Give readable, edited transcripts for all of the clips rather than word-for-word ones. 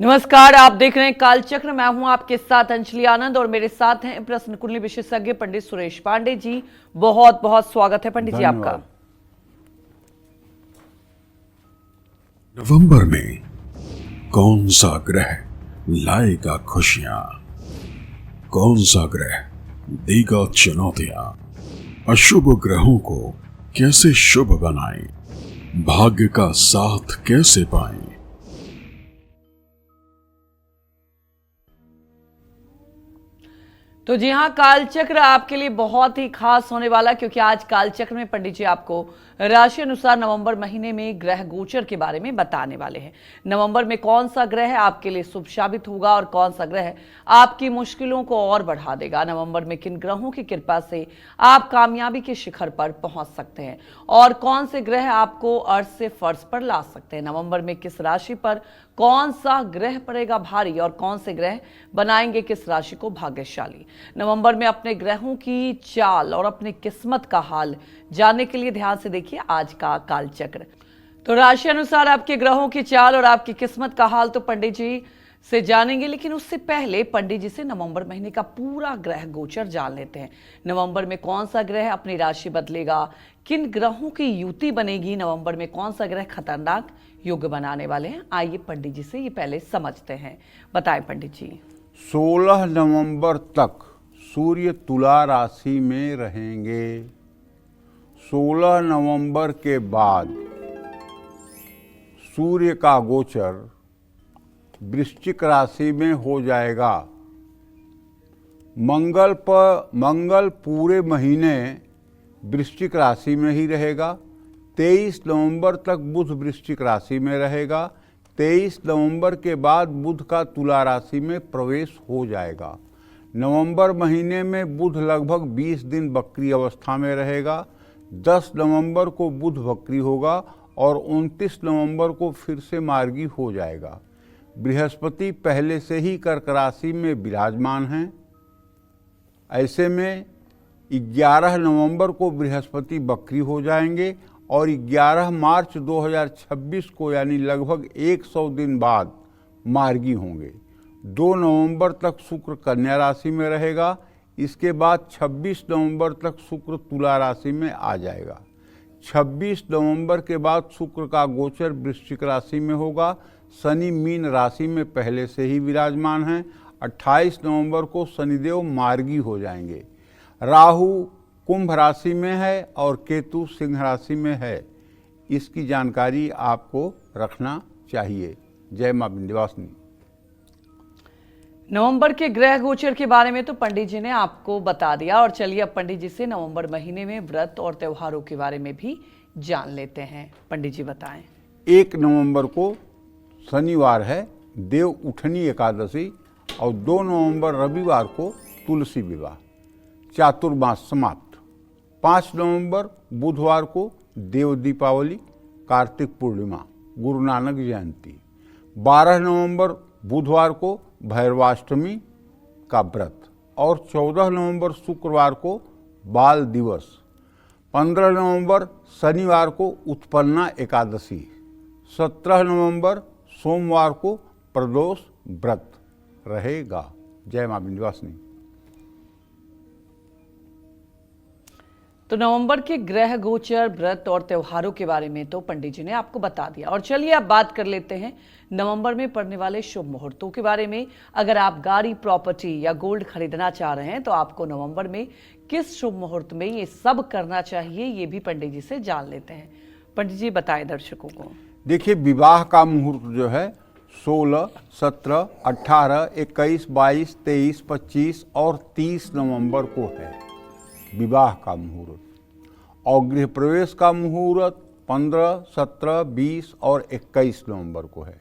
नमस्कार, आप देख रहे हैं कालचक्र। मैं हूं आपके साथ अंजलि आनंद और मेरे साथ हैं प्रश्न कुंडली विशेषज्ञ पंडित सुरेश पांडे जी। बहुत बहुत स्वागत है पंडित जी आपका। नवंबर में कौन सा ग्रह लाएगा खुशियां, कौन सा ग्रह देगा चुनौतियां, अशुभ ग्रहों को कैसे शुभ बनाएं, भाग्य का साथ कैसे पाएं। तो जी हाँ, कालचक्र आपके लिए बहुत ही खास होने वाला, क्योंकि आज कालचक्र में पंडित जी आपको राशि अनुसार नवंबर महीने में ग्रह गोचर के बारे में बताने वाले हैं। नवंबर में कौन सा ग्रह आपके लिए शुभ साबित होगा और कौन सा ग्रह आपकी मुश्किलों को और बढ़ा देगा। नवंबर में किन ग्रहों की कृपा से आप कामयाबी के शिखर पर पहुंच सकते हैं और कौन से ग्रह आपको अर्श से फर्श पर ला सकते हैं। नवंबर में किस राशि पर कौन सा ग्रह पड़ेगा भारी और कौन से ग्रह बनाएंगे किस राशि को भाग्यशाली। नवंबर में अपने ग्रहों की चाल और अपनी किस्मत का हाल जानने के लिए ध्यान से देखिए आज का कालचक्र। तो राशि अनुसार आपके ग्रहों की चाल और आपकी किस्मत का हाल तो पंडित जी से जानेंगे, लेकिन उससे पहले पंडित जी से नवंबर महीने का पूरा ग्रह गोचर जान लेते हैं। नवंबर में कौन सा ग्रह अपनी राशि बदलेगा, किन ग्रहों की युति बनेगी, नवंबर में कौन सा ग्रह खतरनाक योग बनाने वाले हैं। आइए पंडित जी से ये पहले समझते हैं। बताएं पंडित जी। 16 नवंबर तक सूर्य तुला राशि में रहेंगे। 16 नवंबर के बाद सूर्य का गोचर वृश्चिक राशि में हो जाएगा। मंगल पूरे महीने वृश्चिक राशि में ही रहेगा। 23 नवंबर तक बुध वृश्चिक राशि में रहेगा। 23 नवंबर के बाद बुध का तुला राशि में प्रवेश हो जाएगा। नवंबर महीने में बुध लगभग 20 दिन वक्री अवस्था में रहेगा। 10 नवंबर को बुध वक्री होगा और 29 नवंबर को फिर से मार्गी हो जाएगा। बृहस्पति पहले से ही कर्क राशि में विराजमान हैं। ऐसे में 11 नवंबर को बृहस्पति वक्री हो जाएंगे और 11 मार्च 2026 को यानी लगभग 100 दिन बाद मार्गी होंगे। 2 नवंबर तक शुक्र कन्या राशि में रहेगा। इसके बाद 26 नवंबर तक शुक्र तुला राशि में आ जाएगा। 26 नवंबर के बाद शुक्र का गोचर वृश्चिक राशि में होगा। शनि मीन राशि में पहले से ही विराजमान हैं। 28 नवंबर को शनिदेव मार्गी हो जाएंगे। राहु कुंभ राशि में है और केतु सिंह राशि में है। इसकी जानकारी आपको रखना चाहिए। जय मां विंध्यवासिनी। नवंबर के ग्रह गोचर के बारे में तो पंडित जी ने आपको बता दिया, और चलिए अब पंडित जी से नवंबर महीने में व्रत और त्योहारों के बारे में भी जान लेते हैं। पंडित जी बताएं। 1 नवंबर को शनिवार है देव उठनी एकादशी और 2 नवंबर रविवार को तुलसी विवाह, चातुर्मास समाप्त। 5 नवंबर बुधवार को देव दीपावली, कार्तिक पूर्णिमा, गुरु नानक जयंती। 12 नवंबर बुधवार को भैरवाष्टमी का व्रत और 14 नवंबर शुक्रवार को बाल दिवस। 15 नवंबर शनिवार को उत्पन्ना एकादशी। 17 नवंबर सोमवार को प्रदोष व्रत रहेगा। जय मां विंध्यवासिनी। तो नवंबर के ग्रह गोचर, व्रत और त्योहारों के बारे में तो पंडित जी ने आपको बता दिया, और चलिए अब बात कर लेते हैं नवंबर में पड़ने वाले शुभ मुहूर्तों के बारे में। अगर आप गाड़ी, प्रॉपर्टी या गोल्ड खरीदना चाह रहे हैं तो आपको नवंबर में किस शुभ मुहूर्त में ये सब करना चाहिए, ये भी पंडित जी से जान लेते हैं। पंडित जी बताएं दर्शकों को। देखिए, विवाह का मुहूर्त जो है 16, 17, 18, 21, 22, 23, 25 और 30 नवंबर को है विवाह का मुहूर्त। और गृह प्रवेश का मुहूर्त 15, 17, 20 और 21 नवंबर को है।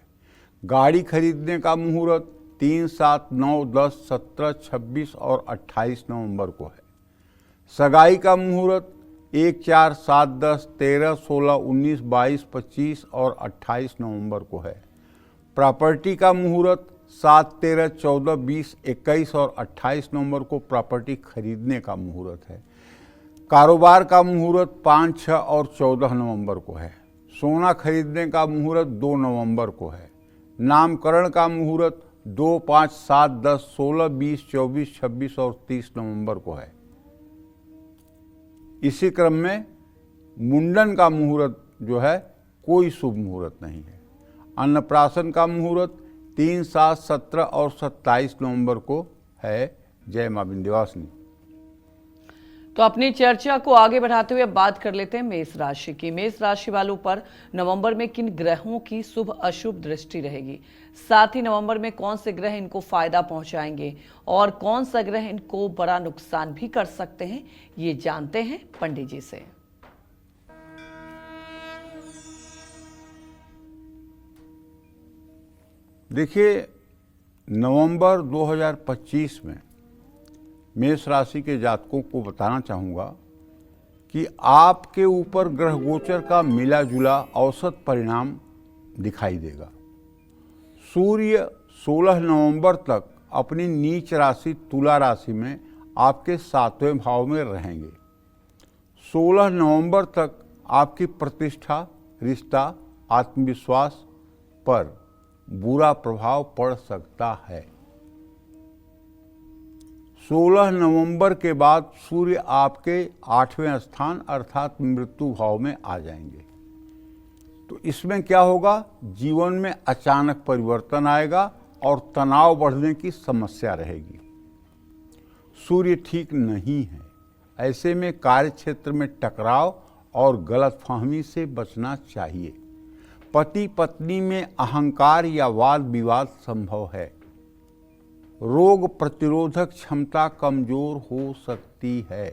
गाड़ी खरीदने का मुहूर्त 3, 7, 9, 10, 17, 26 और 28 नवंबर को है। सगाई का मुहूर्त 1, 4, 7, 10, 13, 16, 19, 22, 25 और 28 नवंबर को है। प्रॉपर्टी का मुहूर्त 7, 13, 14, 20, 21 और 28 नवंबर को प्रॉपर्टी खरीदने का मुहूर्त है। कारोबार का मुहूर्त 5, 6 और 14 नवंबर को है। सोना खरीदने का मुहूर्त 2 नवंबर को है। नामकरण का मुहूर्त 2, 5, 7, 10, 16, 20, 24, 26 और 30 नवंबर को है। इसी क्रम में मुंडन का मुहूर्त जो है कोई शुभ मुहूर्त नहीं है। अन्नप्राशन का मुहूर्त 3, 7, 17 और 27 नवंबर को है। जय मां विंध्यवासिनी। तो अपनी चर्चा को आगे बढ़ाते हुए अब बात कर लेते हैं मेष राशि की। मेष राशि वालों पर नवंबर में किन ग्रहों की शुभ अशुभ दृष्टि रहेगी, साथ ही नवंबर में कौन से ग्रह इनको फायदा पहुंचाएंगे और कौन सा ग्रह इनको बड़ा नुकसान भी कर सकते हैं, ये जानते हैं पंडित जी से। देखिए, नवंबर 2025 में मेष राशि के जातकों को बताना चाहूँगा कि आपके ऊपर ग्रह गोचर का मिला जुला औसत परिणाम दिखाई देगा। सूर्य 16 नवंबर तक अपनी नीच राशि तुला राशि में आपके 7वें भाव में रहेंगे। 16 नवंबर तक आपकी प्रतिष्ठा, रिश्ता, आत्मविश्वास पर बुरा प्रभाव पड़ सकता है। 16 नवंबर के बाद सूर्य आपके 8वें स्थान अर्थात मृत्यु भाव में आ जाएंगे। तो इसमें क्या होगा, जीवन में अचानक परिवर्तन आएगा और तनाव बढ़ने की समस्या रहेगी। सूर्य ठीक नहीं है, ऐसे में कार्य क्षेत्र में टकराव और गलतफहमी से बचना चाहिए। पति पत्नी में अहंकार या वाद विवाद संभव है। रोग प्रतिरोधक क्षमता कमजोर हो सकती है।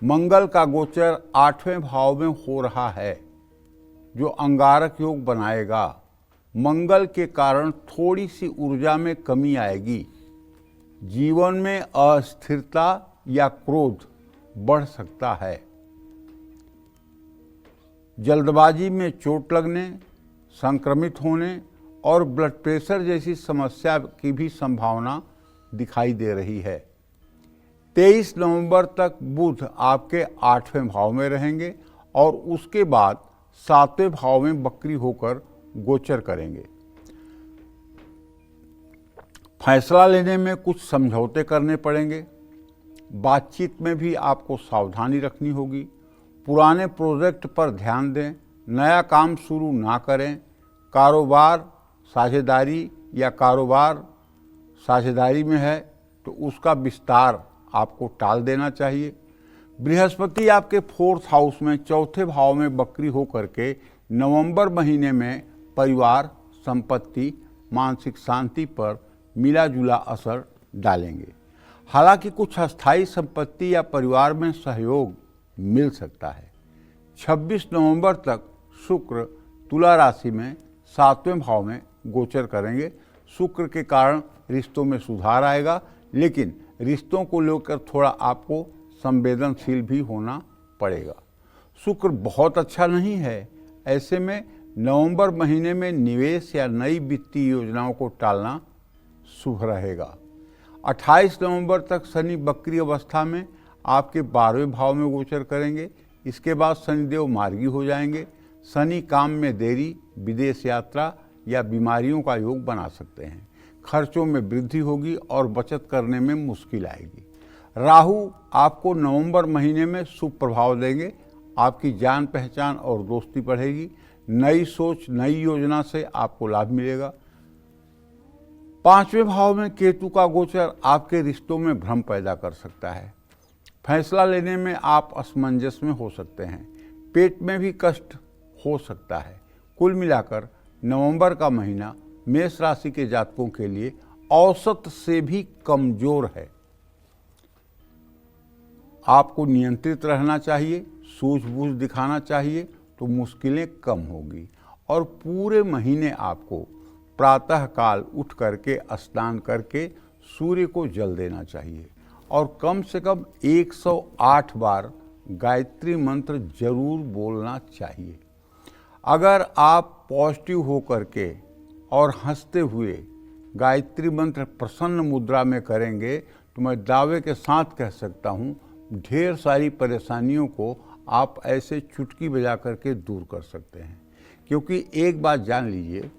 मंगल का गोचर 8वें भाव में हो रहा है, जो अंगारक योग बनाएगा। मंगल के कारण थोड़ी सी ऊर्जा में कमी आएगी। जीवन में अस्थिरता या क्रोध बढ़ सकता है। जल्दबाजी में चोट लगने, संक्रमित होने और ब्लड प्रेशर जैसी समस्या की भी संभावना दिखाई दे रही है। 23 नवंबर तक बुध आपके 8वें भाव में रहेंगे और उसके बाद 7वें भाव में वक्री होकर गोचर करेंगे। फैसला लेने में कुछ समझौते करने पड़ेंगे। बातचीत में भी आपको सावधानी रखनी होगी। पुराने प्रोजेक्ट पर ध्यान दें। नया काम शुरू ना करें। कारोबार साझेदारी या कारोबार साझेदारी में है तो उसका विस्तार आपको टाल देना चाहिए। बृहस्पति आपके 4th हाउस में 4थे भाव में वक्री होकर के नवंबर महीने में परिवार, संपत्ति, मानसिक शांति पर मिला जुला असर डालेंगे। हालांकि कुछ अस्थायी संपत्ति या परिवार में सहयोग मिल सकता है। 26 नवंबर तक शुक्र तुला राशि में 7वें भाव में गोचर करेंगे। शुक्र के कारण रिश्तों में सुधार आएगा, लेकिन रिश्तों को लेकर थोड़ा आपको संवेदनशील भी होना पड़ेगा। शुक्र बहुत अच्छा नहीं है, ऐसे में नवंबर महीने में निवेश या नई वित्तीय योजनाओं को टालना शुभ रहेगा। 28 नवंबर तक शनि वक्री अवस्था में आपके 12वें भाव में गोचर करेंगे। इसके बाद शनिदेव मार्गी हो जाएंगे। शनि काम में देरी, विदेश यात्रा या बीमारियों का योग बना सकते हैं। खर्चों में वृद्धि होगी और बचत करने में मुश्किल आएगी। राहु आपको नवंबर महीने में शुभ प्रभाव देंगे। आपकी जान पहचान और दोस्ती बढ़ेगी। नई सोच, नई योजना से आपको लाभ मिलेगा। 5वें भाव में केतु का गोचर आपके रिश्तों में भ्रम पैदा कर सकता है। फैसला लेने में आप असमंजस में हो सकते हैं। पेट में भी कष्ट हो सकता है। कुल मिलाकर नवंबर का महीना मेष राशि के जातकों के लिए औसत से भी कमजोर है। आपको नियंत्रित रहना चाहिए, सूझबूझ दिखाना चाहिए तो मुश्किलें कम होगी। और पूरे महीने आपको प्रातः काल उठ करके स्नान करके सूर्य को जल देना चाहिए और कम से कम 108 बार गायत्री मंत्र जरूर बोलना चाहिए। अगर आप पॉजिटिव होकर के और हंसते हुए गायत्री मंत्र प्रसन्न मुद्रा में करेंगे तो मैं दावे के साथ कह सकता हूँ ढेर सारी परेशानियों को आप ऐसे चुटकी बजा करके दूर कर सकते हैं। क्योंकि एक बात जान लीजिए,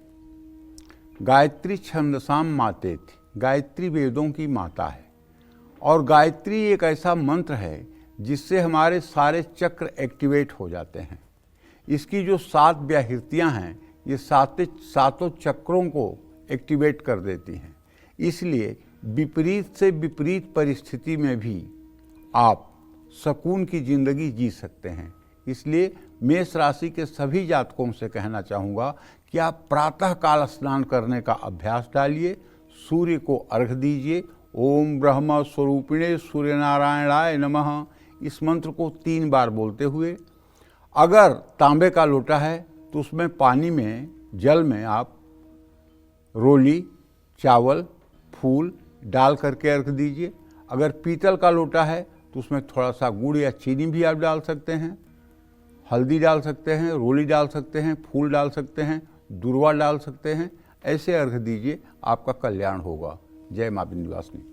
गायत्री छंदसाम मातेति, गायत्री वेदों की माता है। और गायत्री एक ऐसा मंत्र है जिससे हमारे सारे चक्र एक्टिवेट हो जाते हैं। इसकी जो 7 व्याहृतियाँ हैं ये सातों चक्रों को एक्टिवेट कर देती हैं। इसलिए विपरीत से विपरीत परिस्थिति में भी आप सुकून की ज़िंदगी जी सकते हैं। इसलिए मेष राशि के सभी जातकों से कहना चाहूँगा कि आप प्रातः काल स्नान करने का अभ्यास डालिए, सूर्य को अर्घ्य दीजिए। ओम ब्रह्म स्वरूपिणे सूर्य नारायणाय नमः, इस मंत्र को 3 बार बोलते हुए, अगर तांबे का लोटा है तो उसमें पानी में, जल में आप रोली, चावल, फूल डाल करके अर्घ दीजिए। अगर पीतल का लोटा है तो उसमें थोड़ा सा गुड़ या चीनी भी आप डाल सकते हैं, हल्दी डाल सकते हैं, रोली डाल सकते हैं, फूल डाल सकते हैं, दुर्वा डाल सकते हैं। ऐसे अर्घ दीजिए, आपका कल्याण होगा। जय मां विंध्यवासिनी।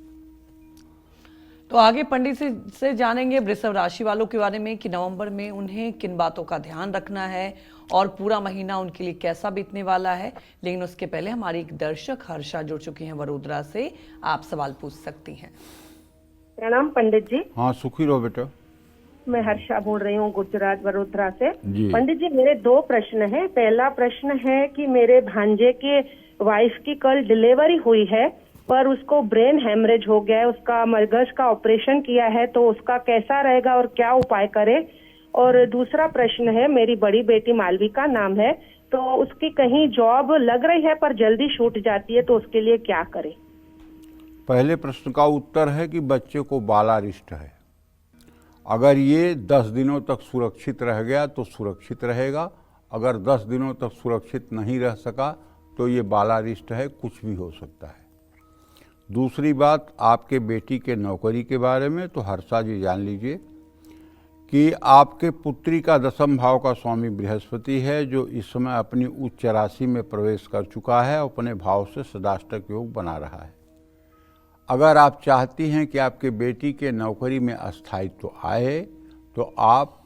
तो आगे पंडित से जानेंगे वृषभ राशि वालों के बारे में कि नवंबर में उन्हें किन बातों का ध्यान रखना है और पूरा महीना उनके लिए कैसा बीतने वाला है। लेकिन उसके पहले हमारी एक दर्शक हर्षा जुड़ चुकी हैं वडोदरा से, आप सवाल पूछ सकती हैं। प्रणाम पंडित जी। हाँ, सुखी रहो बेटा। मैं हर्षा बोल रही हूँ गुजरात वडोदरा से। जी। पंडित जी, मेरे 2 प्रश्न हैं। पहला प्रश्न है कि मेरे भांजे के वाइफ की कल डिलीवरी हुई है पर उसको ब्रेन हेमरेज हो गया है, उसका मगज का ऑपरेशन किया है, तो उसका कैसा रहेगा और क्या उपाय करे। और दूसरा प्रश्न है, मेरी बड़ी बेटी मालविका नाम है, तो उसकी कहीं जॉब लग रही है पर जल्दी छूट जाती है, तो उसके लिए क्या करे। पहले प्रश्न का उत्तर है कि बच्चे को बालारिष्ट है। अगर ये 10 दिनों तक सुरक्षित रह गया तो सुरक्षित रहेगा। अगर 10 दिनों तक सुरक्षित नहीं रह सका तो ये बालारिष्ट है, कुछ भी हो सकता है। दूसरी बात, आपके बेटी के नौकरी के बारे में, तो हर्षा जी जान लीजिए कि आपके पुत्री का 10म भाव का स्वामी बृहस्पति है, जो इस समय अपनी उच्च राशि में प्रवेश कर चुका है, अपने भाव से सदाष्टक योग बना रहा है। अगर आप चाहती हैं कि आपके बेटी के नौकरी में स्थायित्व आए तो आप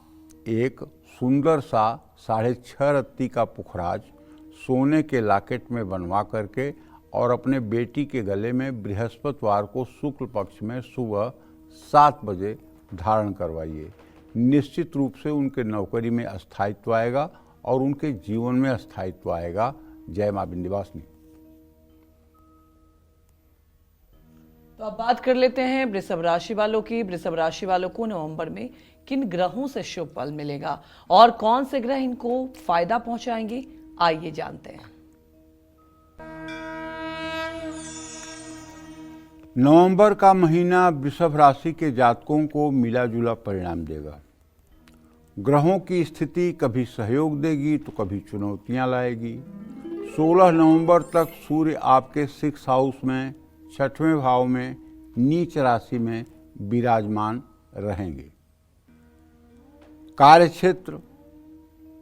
एक सुंदर सा 6.5 रत्ती का पुखराज सोने के लॉकेट में बनवा करके और अपने बेटी के गले में बृहस्पतिवार को शुक्ल पक्ष में सुबह 7 बजे धारण करवाइए। निश्चित रूप से उनके नौकरी में स्थायित्व आएगा और उनके जीवन में स्थायित्व आएगा। जय मां विंध्यवासिनी। तो अब बात कर लेते हैं वृषभ राशि वालों की। वृषभ राशि वालों को नवंबर में किन ग्रहों से शुभ फल मिलेगा और कौन से ग्रह इनको फायदा पहुंचाएंगे, आइए जानते हैं। नवंबर का महीना वृषभ राशि के जातकों को मिला जुला परिणाम देगा। ग्रहों की स्थिति कभी सहयोग देगी तो कभी चुनौतियां लाएगी। 16 नवंबर तक सूर्य आपके 6 हाउस में 6वें भाव में नीच राशि में विराजमान रहेंगे। कार्यक्षेत्र,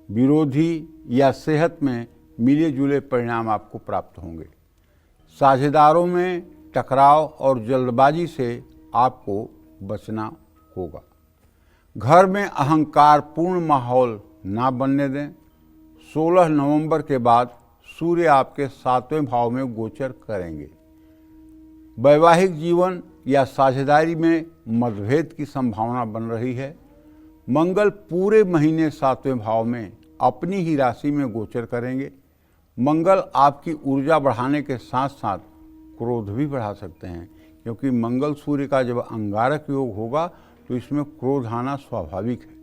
विरोधी या सेहत में मिले जुले परिणाम आपको प्राप्त होंगे। साझेदारों में टकराव और जल्दबाजी से आपको बचना होगा। घर में अहंकारपूर्ण माहौल ना बनने दें। 16 नवंबर के बाद सूर्य आपके 7वें भाव में गोचर करेंगे। वैवाहिक जीवन या साझेदारी में मतभेद की संभावना बन रही है। मंगल पूरे महीने 7वें भाव में अपनी ही राशि में गोचर करेंगे। मंगल आपकी ऊर्जा बढ़ाने के साथ साथ क्रोध भी बढ़ा सकते हैं, क्योंकि मंगल सूर्य का जब अंगारक योग होगा तो इसमें क्रोध आना स्वाभाविक है।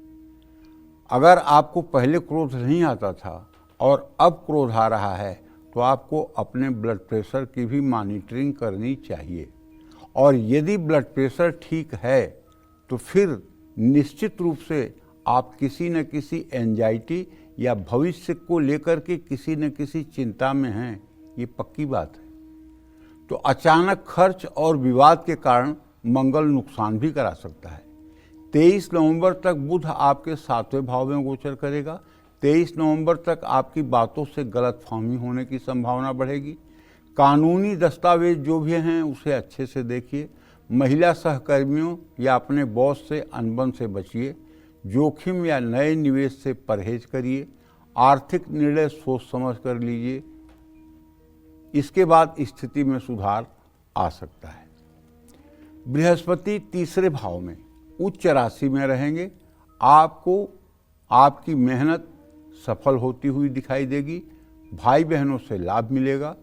अगर आपको पहले क्रोध नहीं आता था और अब क्रोध आ रहा है तो आपको अपने ब्लड प्रेशर की भी मॉनिटरिंग करनी चाहिए। और यदि ब्लड प्रेशर ठीक है तो फिर निश्चित रूप से आप किसी न किसी एंजाइटी या भविष्य को लेकर के किसी न किसी चिंता में हैं, ये पक्की बात है। तो अचानक खर्च और विवाद के कारण मंगल नुकसान भी करा सकता है। 23 नवंबर तक बुध आपके 7वें भाव में गोचर करेगा। 23 नवंबर तक आपकी बातों से गलतफहमी होने की संभावना बढ़ेगी। कानूनी दस्तावेज जो भी हैं उसे अच्छे से देखिए। महिला सहकर्मियों या अपने बॉस से अनबन से बचिए। जोखिम या नए निवेश से परहेज करिए। आर्थिक निर्णय सोच समझ कर लीजिए। इसके बाद स्थिति में सुधार आ सकता है। बृहस्पति तीसरे भाव में उच्च राशि में रहेंगे। आपको आपकी मेहनत सफल होती हुई दिखाई देगी। भाई बहनों से लाभ मिलेगा।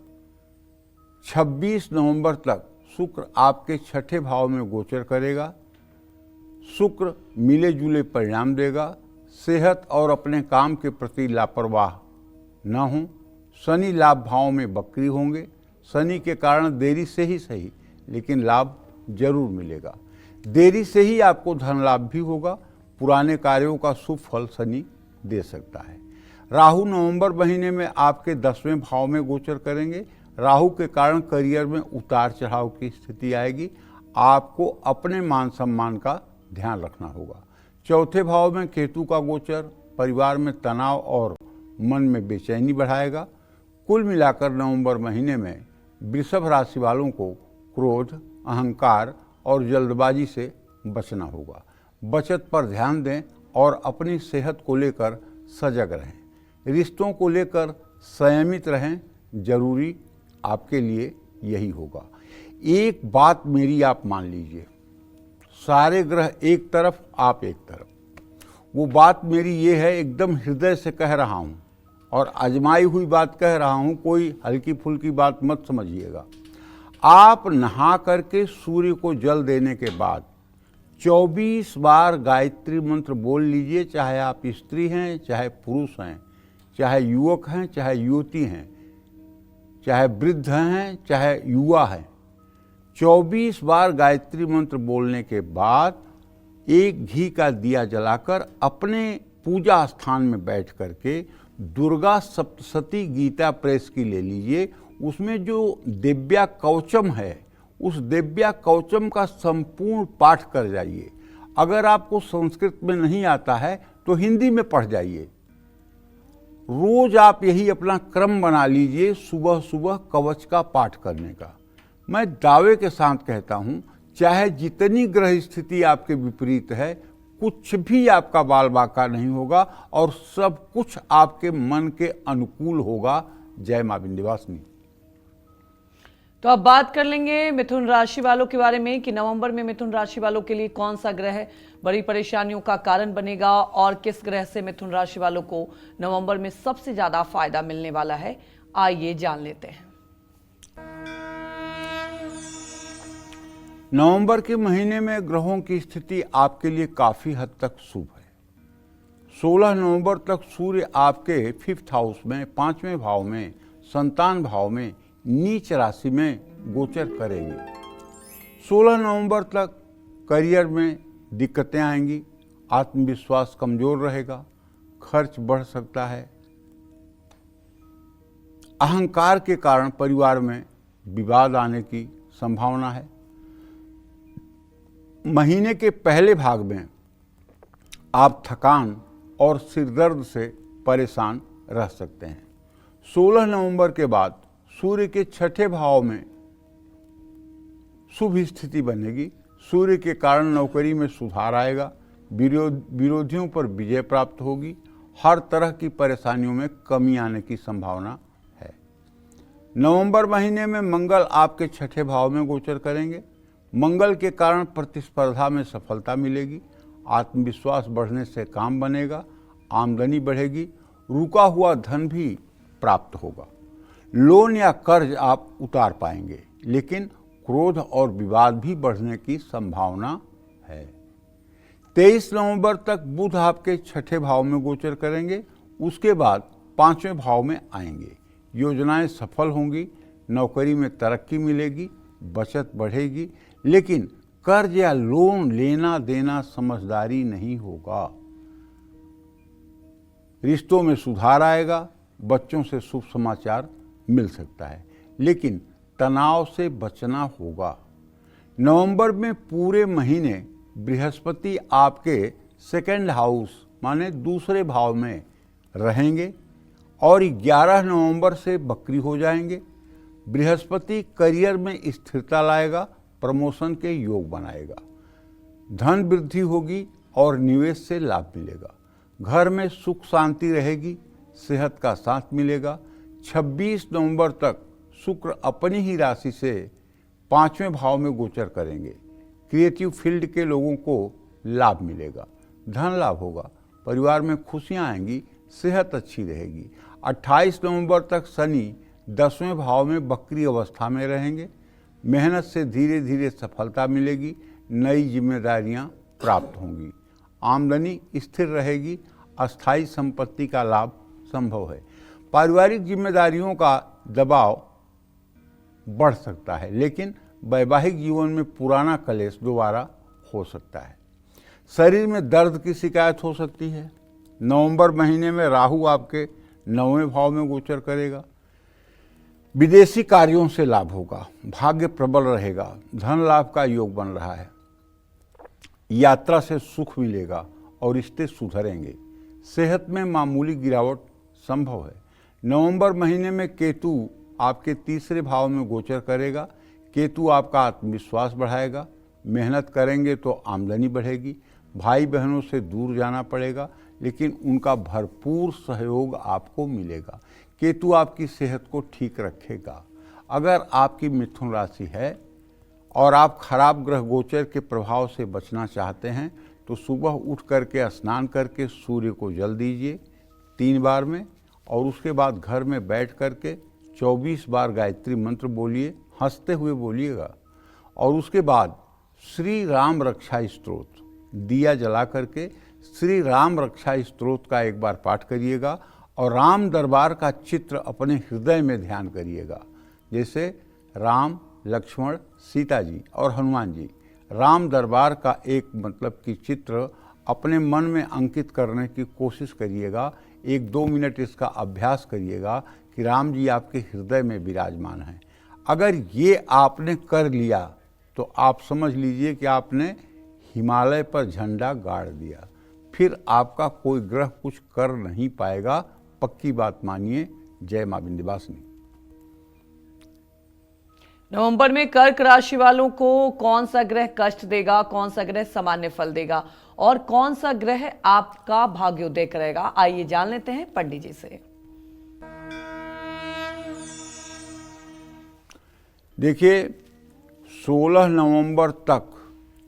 26 नवंबर तक शुक्र आपके छठे भाव में गोचर करेगा। शुक्र मिले जुले परिणाम देगा। सेहत और अपने काम के प्रति लापरवाह न हो। शनि लाभ भाव में वक्री होंगे। शनि के कारण देरी से ही सही लेकिन लाभ जरूर मिलेगा। देरी से ही आपको धन लाभ भी होगा। पुराने कार्यों का शुभ फल शनि दे सकता है। राहु नवंबर महीने में आपके 10वें भाव में गोचर करेंगे। राहु के कारण करियर में उतार चढ़ाव की स्थिति आएगी। आपको अपने मान सम्मान का ध्यान रखना होगा। चौथे भाव में केतु का गोचर परिवार में तनाव और मन में बेचैनी बढ़ाएगा। कुल मिलाकर नवंबर महीने में वृषभ राशि वालों को क्रोध, अहंकार और जल्दबाजी से बचना होगा। बचत पर ध्यान दें और अपनी सेहत को लेकर सजग रहें। रिश्तों को लेकर संयमित रहें। जरूरी आपके लिए यही होगा। एक बात मेरी आप मान लीजिए, सारे ग्रह एक तरफ, आप एक तरफ। वो बात मेरी ये है, एकदम हृदय से कह रहा हूँ और आजमाई हुई बात कह रहा हूँ, कोई हल्की फुल्की बात मत समझिएगा। आप नहा करके सूर्य को जल देने के बाद 24 बार गायत्री मंत्र बोल लीजिए। चाहे आप स्त्री हैं, चाहे पुरुष हैं, चाहे युवक हैं, चाहे युवती हैं, चाहे वृद्ध हैं, चाहे युवा हैं। 24 बार गायत्री मंत्र बोलने के बाद एक घी का दिया जलाकर अपने पूजा स्थान में बैठ करके दुर्गा सप्तशती गीता प्रेस की ले लीजिए। उसमें जो दिव्या कवचम है, उस दिव्या कवचम का संपूर्ण पाठ कर जाइए। अगर आपको संस्कृत में नहीं आता है तो हिंदी में पढ़ जाइए। रोज आप यही अपना क्रम बना लीजिए, सुबह सुबह कवच का पाठ करने का। मैं दावे के साथ कहता हूं, चाहे जितनी ग्रह स्थिति आपके विपरीत है, कुछ भी आपका बाल बाका नहीं होगा और सब कुछ आपके मन के अनुकूल होगा। जय मां विंध्यवासिनी। तो अब बात कर लेंगे मिथुन राशि वालों के बारे में कि नवंबर में मिथुन राशि वालों के लिए कौन सा ग्रह बड़ी परेशानियों का कारण बनेगा और किस ग्रह से मिथुन राशि वालों को नवंबर में सबसे ज्यादा फायदा मिलने वाला है। आइए जान लेते हैं। नवंबर के महीने में ग्रहों की स्थिति आपके लिए काफी हद तक शुभ है। 16 नवंबर तक सूर्य आपके 5th हाउस में, 5वें भाव में, संतान भाव में, नीच राशि में गोचर करेंगे। 16 नवंबर तक करियर में दिक्कतें आएंगी। आत्मविश्वास कमजोर रहेगा। खर्च बढ़ सकता है। अहंकार के कारण परिवार में विवाद आने की संभावना है। महीने के पहले भाग में आप थकान और सिरदर्द से परेशान रह सकते हैं। 16 नवंबर के बाद सूर्य के छठे भाव में शुभ स्थिति बनेगी। सूर्य के कारण नौकरी में सुधार आएगा। विरोधियों पर विजय प्राप्त होगी। हर तरह की परेशानियों में कमी आने की संभावना है। नवंबर महीने में मंगल आपके छठे भाव में गोचर करेंगे। मंगल के कारण प्रतिस्पर्धा में सफलता मिलेगी। आत्मविश्वास बढ़ने से काम बनेगा। आमदनी बढ़ेगी। रुका हुआ धन भी प्राप्त होगा। लोन या कर्ज आप उतार पाएंगे, लेकिन क्रोध और विवाद भी बढ़ने की संभावना है। 23 नवंबर तक बुध आपके छठे भाव में गोचर करेंगे। उसके बाद 5वें भाव में आएंगे। योजनाएं सफल होंगी। नौकरी में तरक्की मिलेगी। बचत बढ़ेगी, लेकिन कर्ज या लोन लेना देना समझदारी नहीं होगा। रिश्तों में सुधार आएगा। बच्चों से शुभ समाचार मिल सकता है, लेकिन तनाव से बचना होगा। नवंबर में पूरे महीने बृहस्पति आपके 2nd हाउस माने दूसरे भाव में रहेंगे और 11 नवंबर से वक्री हो जाएंगे। बृहस्पति करियर में स्थिरता लाएगा। प्रमोशन के योग बनाएगा। धन वृद्धि होगी और निवेश से लाभ मिलेगा। घर में सुख शांति रहेगी। सेहत का साथ मिलेगा। 26 नवंबर तक शुक्र अपनी ही राशि से 5वें भाव में गोचर करेंगे। क्रिएटिव फील्ड के लोगों को लाभ मिलेगा, धन लाभ होगा, परिवार में खुशियां आएंगी, सेहत अच्छी रहेगी। 28 नवंबर तक शनि 10वें भाव में वक्री अवस्था में रहेंगे। मेहनत से धीरे धीरे सफलता मिलेगी, नई जिम्मेदारियां प्राप्त होंगी, आमदनी स्थिर रहेगी, अस्थायी संपत्ति का लाभ संभव है। पारिवारिक जिम्मेदारियों का दबाव बढ़ सकता है, लेकिन वैवाहिक जीवन में पुराना कलेश दोबारा हो सकता है। शरीर में दर्द की शिकायत हो सकती है। नवंबर महीने में राहु आपके 9वें भाव में गोचर करेगा। विदेशी कार्यों से लाभ होगा, भाग्य प्रबल रहेगा, धन लाभ का योग बन रहा है। यात्रा से सुख मिलेगा और रिश्ते सुधरेंगे। सेहत में मामूली गिरावट संभव है। नवंबर महीने में केतु आपके 3रे भाव में गोचर करेगा। केतु आपका आत्मविश्वास बढ़ाएगा। मेहनत करेंगे तो आमदनी बढ़ेगी। भाई बहनों से दूर जाना पड़ेगा, लेकिन उनका भरपूर सहयोग आपको मिलेगा। केतु आपकी सेहत को ठीक रखेगा। अगर आपकी मिथुन राशि है और आप खराब ग्रह गोचर के प्रभाव से बचना चाहते हैं तो सुबह उठ करके स्नान करके सूर्य को जल दीजिए 3 बार में, और उसके बाद घर में बैठ करके 24 बार गायत्री मंत्र बोलिए, हंसते हुए बोलिएगा। और उसके बाद श्री राम रक्षा स्तोत्र दिया जला करके श्री राम रक्षा स्तोत्र का एक बार पाठ करिएगा और राम दरबार का चित्र अपने हृदय में ध्यान करिएगा। जैसे राम, लक्ष्मण, सीता जी और हनुमान जी, राम दरबार का एक मतलब कि चित्र अपने मन में अंकित करने की कोशिश करिएगा। 1-2 मिनट इसका अभ्यास करिएगा कि राम जी आपके हृदय में विराजमान हैं। अगर ये आपने कर लिया तो आप समझ लीजिए कि आपने हिमालय पर झंडा गाड़ दिया। फिर आपका कोई ग्रह कुछ कर नहीं पाएगा, पक्की बात मानिए। जय मां विंध्यवासिनी। नवंबर में कर्क राशि वालों को कौन सा ग्रह कष्ट देगा, कौन सा ग्रह सामान्य फल देगा और कौन सा ग्रह आपका भाग्योदय करेगा, आइए जान लेते हैं पंडित जी से। देखिए, 16 नवंबर तक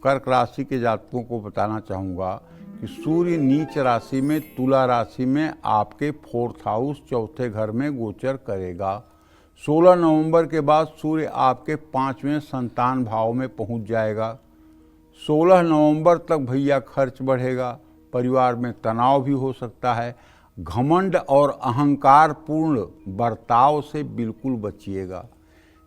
कर्क राशि के जातकों को बताना चाहूँगा कि सूर्य नीच राशि में तुला राशि में आपके 4th हाउस 4थे घर में गोचर करेगा। 16 नवंबर के बाद सूर्य आपके 5वें संतान भाव में पहुंच जाएगा। 16 नवंबर तक भैया खर्च बढ़ेगा, परिवार में तनाव भी हो सकता है। घमंड और अहंकार पूर्ण बर्ताव से बिल्कुल बचिएगा।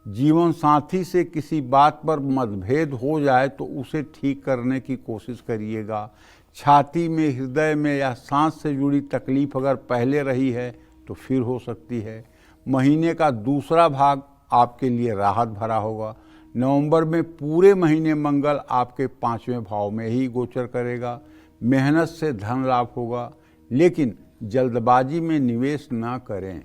जीवन साथी से किसी बात पर मतभेद हो जाए तो उसे ठीक करने की कोशिश करिएगा। छाती में, हृदय में या सांस से जुड़ी तकलीफ अगर पहले रही है तो फिर हो सकती है। महीने का दूसरा भाग आपके लिए राहत भरा होगा। नवंबर में पूरे महीने मंगल आपके 5वें भाव में ही गोचर करेगा। मेहनत से धन लाभ होगा, लेकिन जल्दबाजी में निवेश ना करें।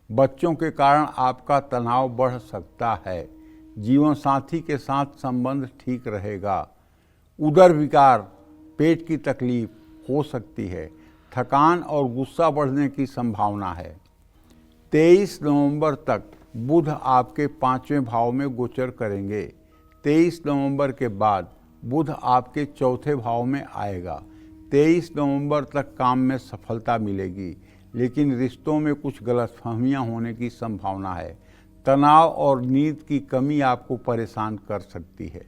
बच्चों के कारण आपका तनाव बढ़ सकता है। जीवन साथी के साथ संबंध ठीक रहेगा। उदर विकार, पेट की तकलीफ हो सकती है। थकान और गुस्सा बढ़ने की संभावना है। 23 नवंबर तक बुध आपके 5वें भाव में गोचर करेंगे। 23 नवंबर के बाद बुध आपके 4थे भाव में आएगा। 23 नवंबर तक काम में सफलता मिलेगी, लेकिन रिश्तों में कुछ गलतफहमियां होने की संभावना है। तनाव और नींद की कमी आपको परेशान कर सकती है।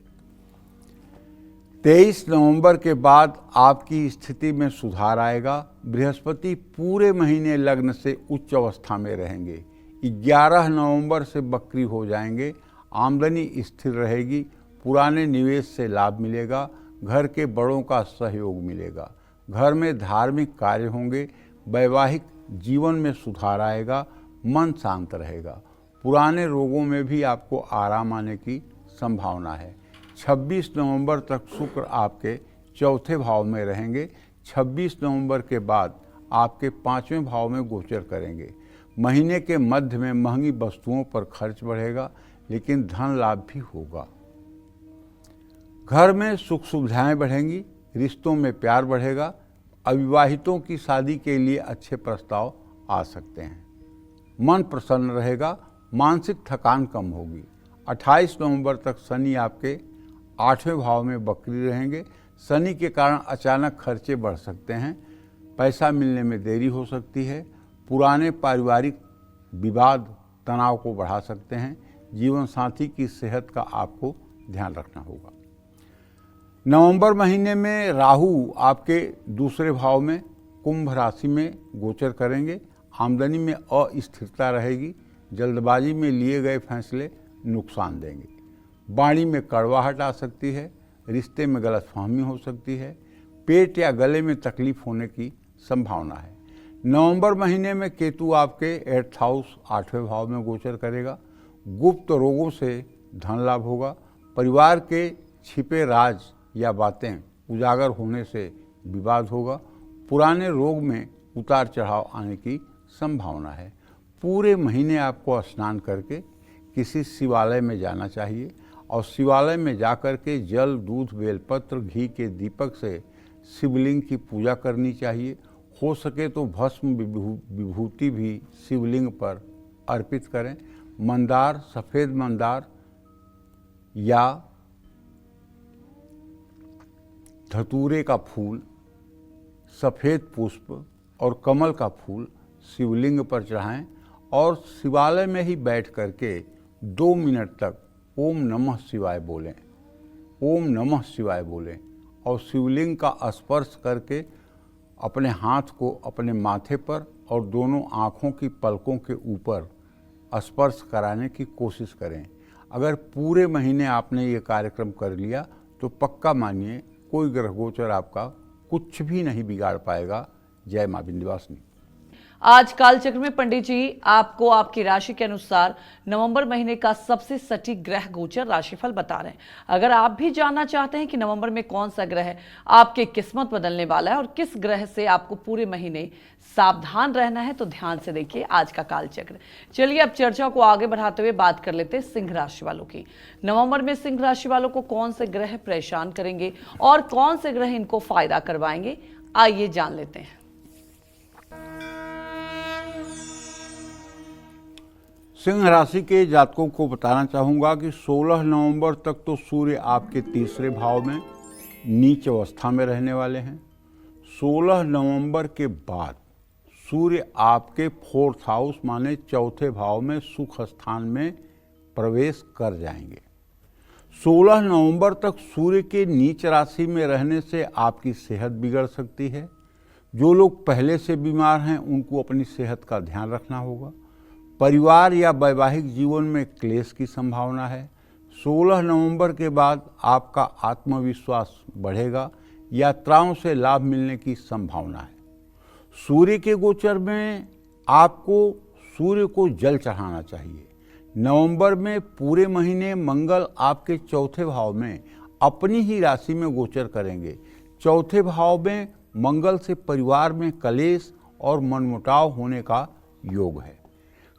23 नवंबर के बाद आपकी स्थिति में सुधार आएगा। बृहस्पति पूरे महीने लग्न से उच्च अवस्था में रहेंगे। 11 नवंबर से वक्री हो जाएंगे। आमदनी स्थिर रहेगी। पुराने निवेश से लाभ मिलेगा। घर के बड़ों का सहयोग मिलेगा। घर में धार्मिक कार्य होंगे। वैवाहिक जीवन में सुधार आएगा। मन शांत रहेगा। पुराने रोगों में भी आपको आराम आने की संभावना है। 26 नवंबर तक शुक्र आपके 4थे भाव में रहेंगे। 26 नवंबर के बाद आपके 5वें भाव में गोचर करेंगे। महीने के मध्य में महंगी वस्तुओं पर खर्च बढ़ेगा, लेकिन धन लाभ भी होगा। घर में सुख सुविधाएं बढ़ेंगी। रिश्तों में प्यार बढ़ेगा। अविवाहितों की शादी के लिए अच्छे प्रस्ताव आ सकते हैं। मन प्रसन्न रहेगा। मानसिक थकान कम होगी। 28 नवंबर तक शनि आपके 8वें भाव में वक्री रहेंगे। शनि के कारण अचानक खर्चे बढ़ सकते हैं, पैसा मिलने में देरी हो सकती है, पुराने पारिवारिक विवाद तनाव को बढ़ा सकते हैं। जीवन साथी की सेहत का आपको ध्यान रखना होगा। नवंबर महीने में राहु आपके दूसरे भाव में कुंभ राशि में गोचर करेंगे। आमदनी में अस्थिरता रहेगी। जल्दबाजी में लिए गए फैसले नुकसान देंगे। वाणी में कड़वाहट आ सकती है। रिश्ते में गलतफहमी हो सकती है। पेट या गले में तकलीफ होने की संभावना है। नवंबर महीने में केतु आपके 8th हाउस 8वें भाव में गोचर करेगा। गुप्त रोगों से धन लाभ होगा। परिवार के छिपे राज या बातें उजागर होने से विवाद होगा। पुराने रोग में उतार चढ़ाव आने की संभावना है। पूरे महीने आपको स्नान करके किसी शिवालय में जाना चाहिए और शिवालय में जाकर के जल, दूध, बेलपत्र, घी के दीपक से शिवलिंग की पूजा करनी चाहिए। हो सके तो भस्म विभूति भी शिवलिंग पर अर्पित करें। मंदार, सफ़ेद मंदार या धतूरे का फूल, सफ़ेद पुष्प और कमल का फूल शिवलिंग पर चढ़ाएं और शिवालय में ही बैठ करके 2 मिनट तक ओम नमः शिवाय बोलें। ओम नमः शिवाय बोलें और शिवलिंग का स्पर्श करके अपने हाथ को अपने माथे पर और दोनों आँखों की पलकों के ऊपर स्पर्श कराने की कोशिश करें। अगर पूरे महीने आपने ये कार्यक्रम कर लिया तो पक्का मानिए कोई ग्रह गोचर आपका कुछ भी नहीं बिगाड़ पाएगा। जय मां विंध्यवासिनी। आज कालचक्र में पंडित जी आपको आपकी राशि के अनुसार नवंबर महीने का सबसे सटीक ग्रह गोचर राशिफल बता रहे हैं। अगर आप भी जानना चाहते हैं कि नवंबर में कौन सा ग्रह आपकी किस्मत बदलने वाला है और किस ग्रह से आपको पूरे महीने सावधान रहना है, तो ध्यान से देखिए आज का कालचक्र। चलिए अब चर्चा को आगे बढ़ाते हुए बात कर लेते हैं सिंह राशि वालों की। नवंबर में सिंह राशि वालों को कौन से ग्रह परेशान करेंगे और कौन से ग्रह इनको फायदा करवाएंगे, आइए जान लेते हैं। सिंह राशि के जातकों को बताना चाहूँगा कि 16 नवंबर तक तो सूर्य आपके तीसरे भाव में नीच अवस्था में रहने वाले हैं। 16 नवंबर के बाद सूर्य आपके 4th हाउस माने चौथे भाव में सुख स्थान में प्रवेश कर जाएंगे। 16 नवंबर तक सूर्य के नीच राशि में रहने से आपकी सेहत बिगड़ सकती है। जो लोग पहले से बीमार हैं उनको अपनी सेहत का ध्यान रखना होगा। परिवार या वैवाहिक जीवन में क्लेश की संभावना है। 16 नवंबर के बाद आपका आत्मविश्वास बढ़ेगा। यात्राओं से लाभ मिलने की संभावना है। सूर्य के गोचर में आपको सूर्य को जल चढ़ाना चाहिए। नवंबर में पूरे महीने मंगल आपके चौथे भाव में अपनी ही राशि में गोचर करेंगे। चौथे भाव में मंगल से परिवार में कलेश और मनमुटाव होने का योग है।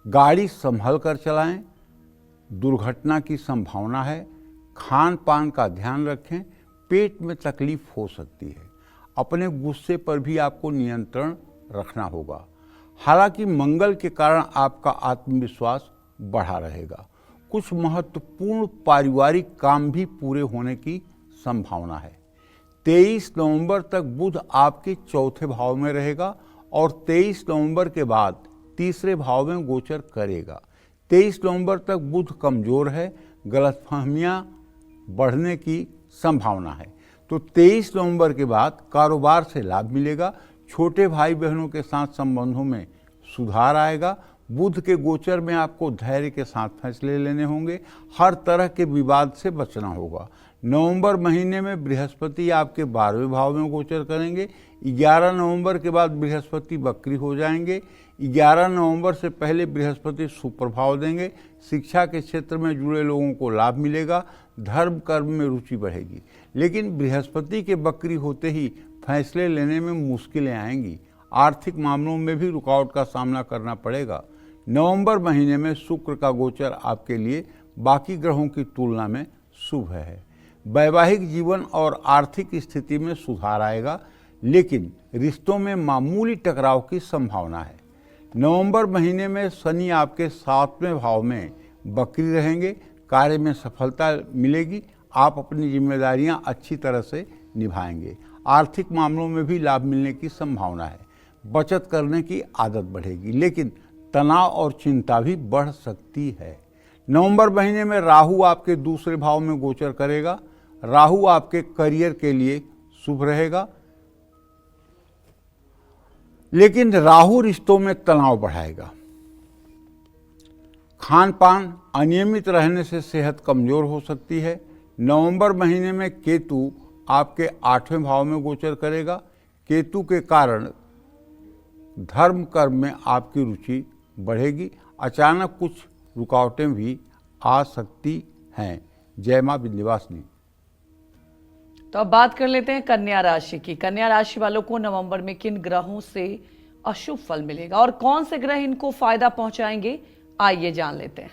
गाड़ी संभल कर चलाएं, दुर्घटना की संभावना है। खान पान का ध्यान रखें, पेट में तकलीफ हो सकती है। अपने गुस्से पर भी आपको नियंत्रण रखना होगा। हालांकि मंगल के कारण आपका आत्मविश्वास बढ़ा रहेगा। कुछ महत्वपूर्ण पारिवारिक काम भी पूरे होने की संभावना है। 23 नवंबर तक बुध आपके चौथे भाव में रहेगा और 23 नवंबर के बाद तीसरे भाव में गोचर करेगा। 23 नवंबर तक बुध कमजोर है, गलतफहमियां बढ़ने की संभावना है। तो 23 नवंबर के बाद कारोबार से लाभ मिलेगा। छोटे भाई बहनों के साथ संबंधों में सुधार आएगा। बुध के गोचर में आपको धैर्य के साथ फैसले लेने होंगे। हर तरह के विवाद से बचना होगा। नवंबर महीने में बृहस्पति आपके 12वें भाव में गोचर करेंगे। 11 नवंबर के बाद बृहस्पति वक्री हो जाएंगे। 11 नवंबर से पहले बृहस्पति सुप्रभाव देंगे। शिक्षा के क्षेत्र में जुड़े लोगों को लाभ मिलेगा। धर्म कर्म में रुचि बढ़ेगी। लेकिन बृहस्पति के वक्री होते ही फैसले लेने में मुश्किलें आएंगी। आर्थिक मामलों में भी रुकावट का सामना करना पड़ेगा। नवंबर महीने में शुक्र का गोचर आपके लिए बाकी ग्रहों की तुलना में शुभ है। वैवाहिक जीवन और आर्थिक स्थिति में सुधार आएगा, लेकिन रिश्तों में मामूली टकराव की संभावना है। नवंबर महीने में शनि आपके 7वें भाव में बकरी रहेंगे, कार्य में सफलता मिलेगी, आप अपनी जिम्मेदारियां अच्छी तरह से निभाएंगे। आर्थिक मामलों में भी लाभ मिलने की संभावना है। बचत करने की आदत बढ़ेगी, लेकिन तनाव और चिंता भी बढ़ सकती है। नवंबर महीने में राहु आपके दूसरे भाव में गोचर करेगा। राहु आपके करियर के लिए शुभ रहेगा, लेकिन राहु रिश्तों में तनाव बढ़ाएगा। खान पान अनियमित रहने से सेहत कमजोर हो सकती है। नवंबर महीने में केतु आपके 8वें भाव में गोचर करेगा। केतु के कारण धर्म कर्म में आपकी रुचि बढ़ेगी। अचानक कुछ रुकावटें भी आ सकती हैं। जय मां विंध्यवासिनी। तो अब बात कर लेते हैं कन्या राशि की। कन्या राशि वालों को नवंबर में किन ग्रहों से अशुभ फल मिलेगा और कौन से ग्रह इनको फायदा पहुंचाएंगे, आइए जान लेते हैं।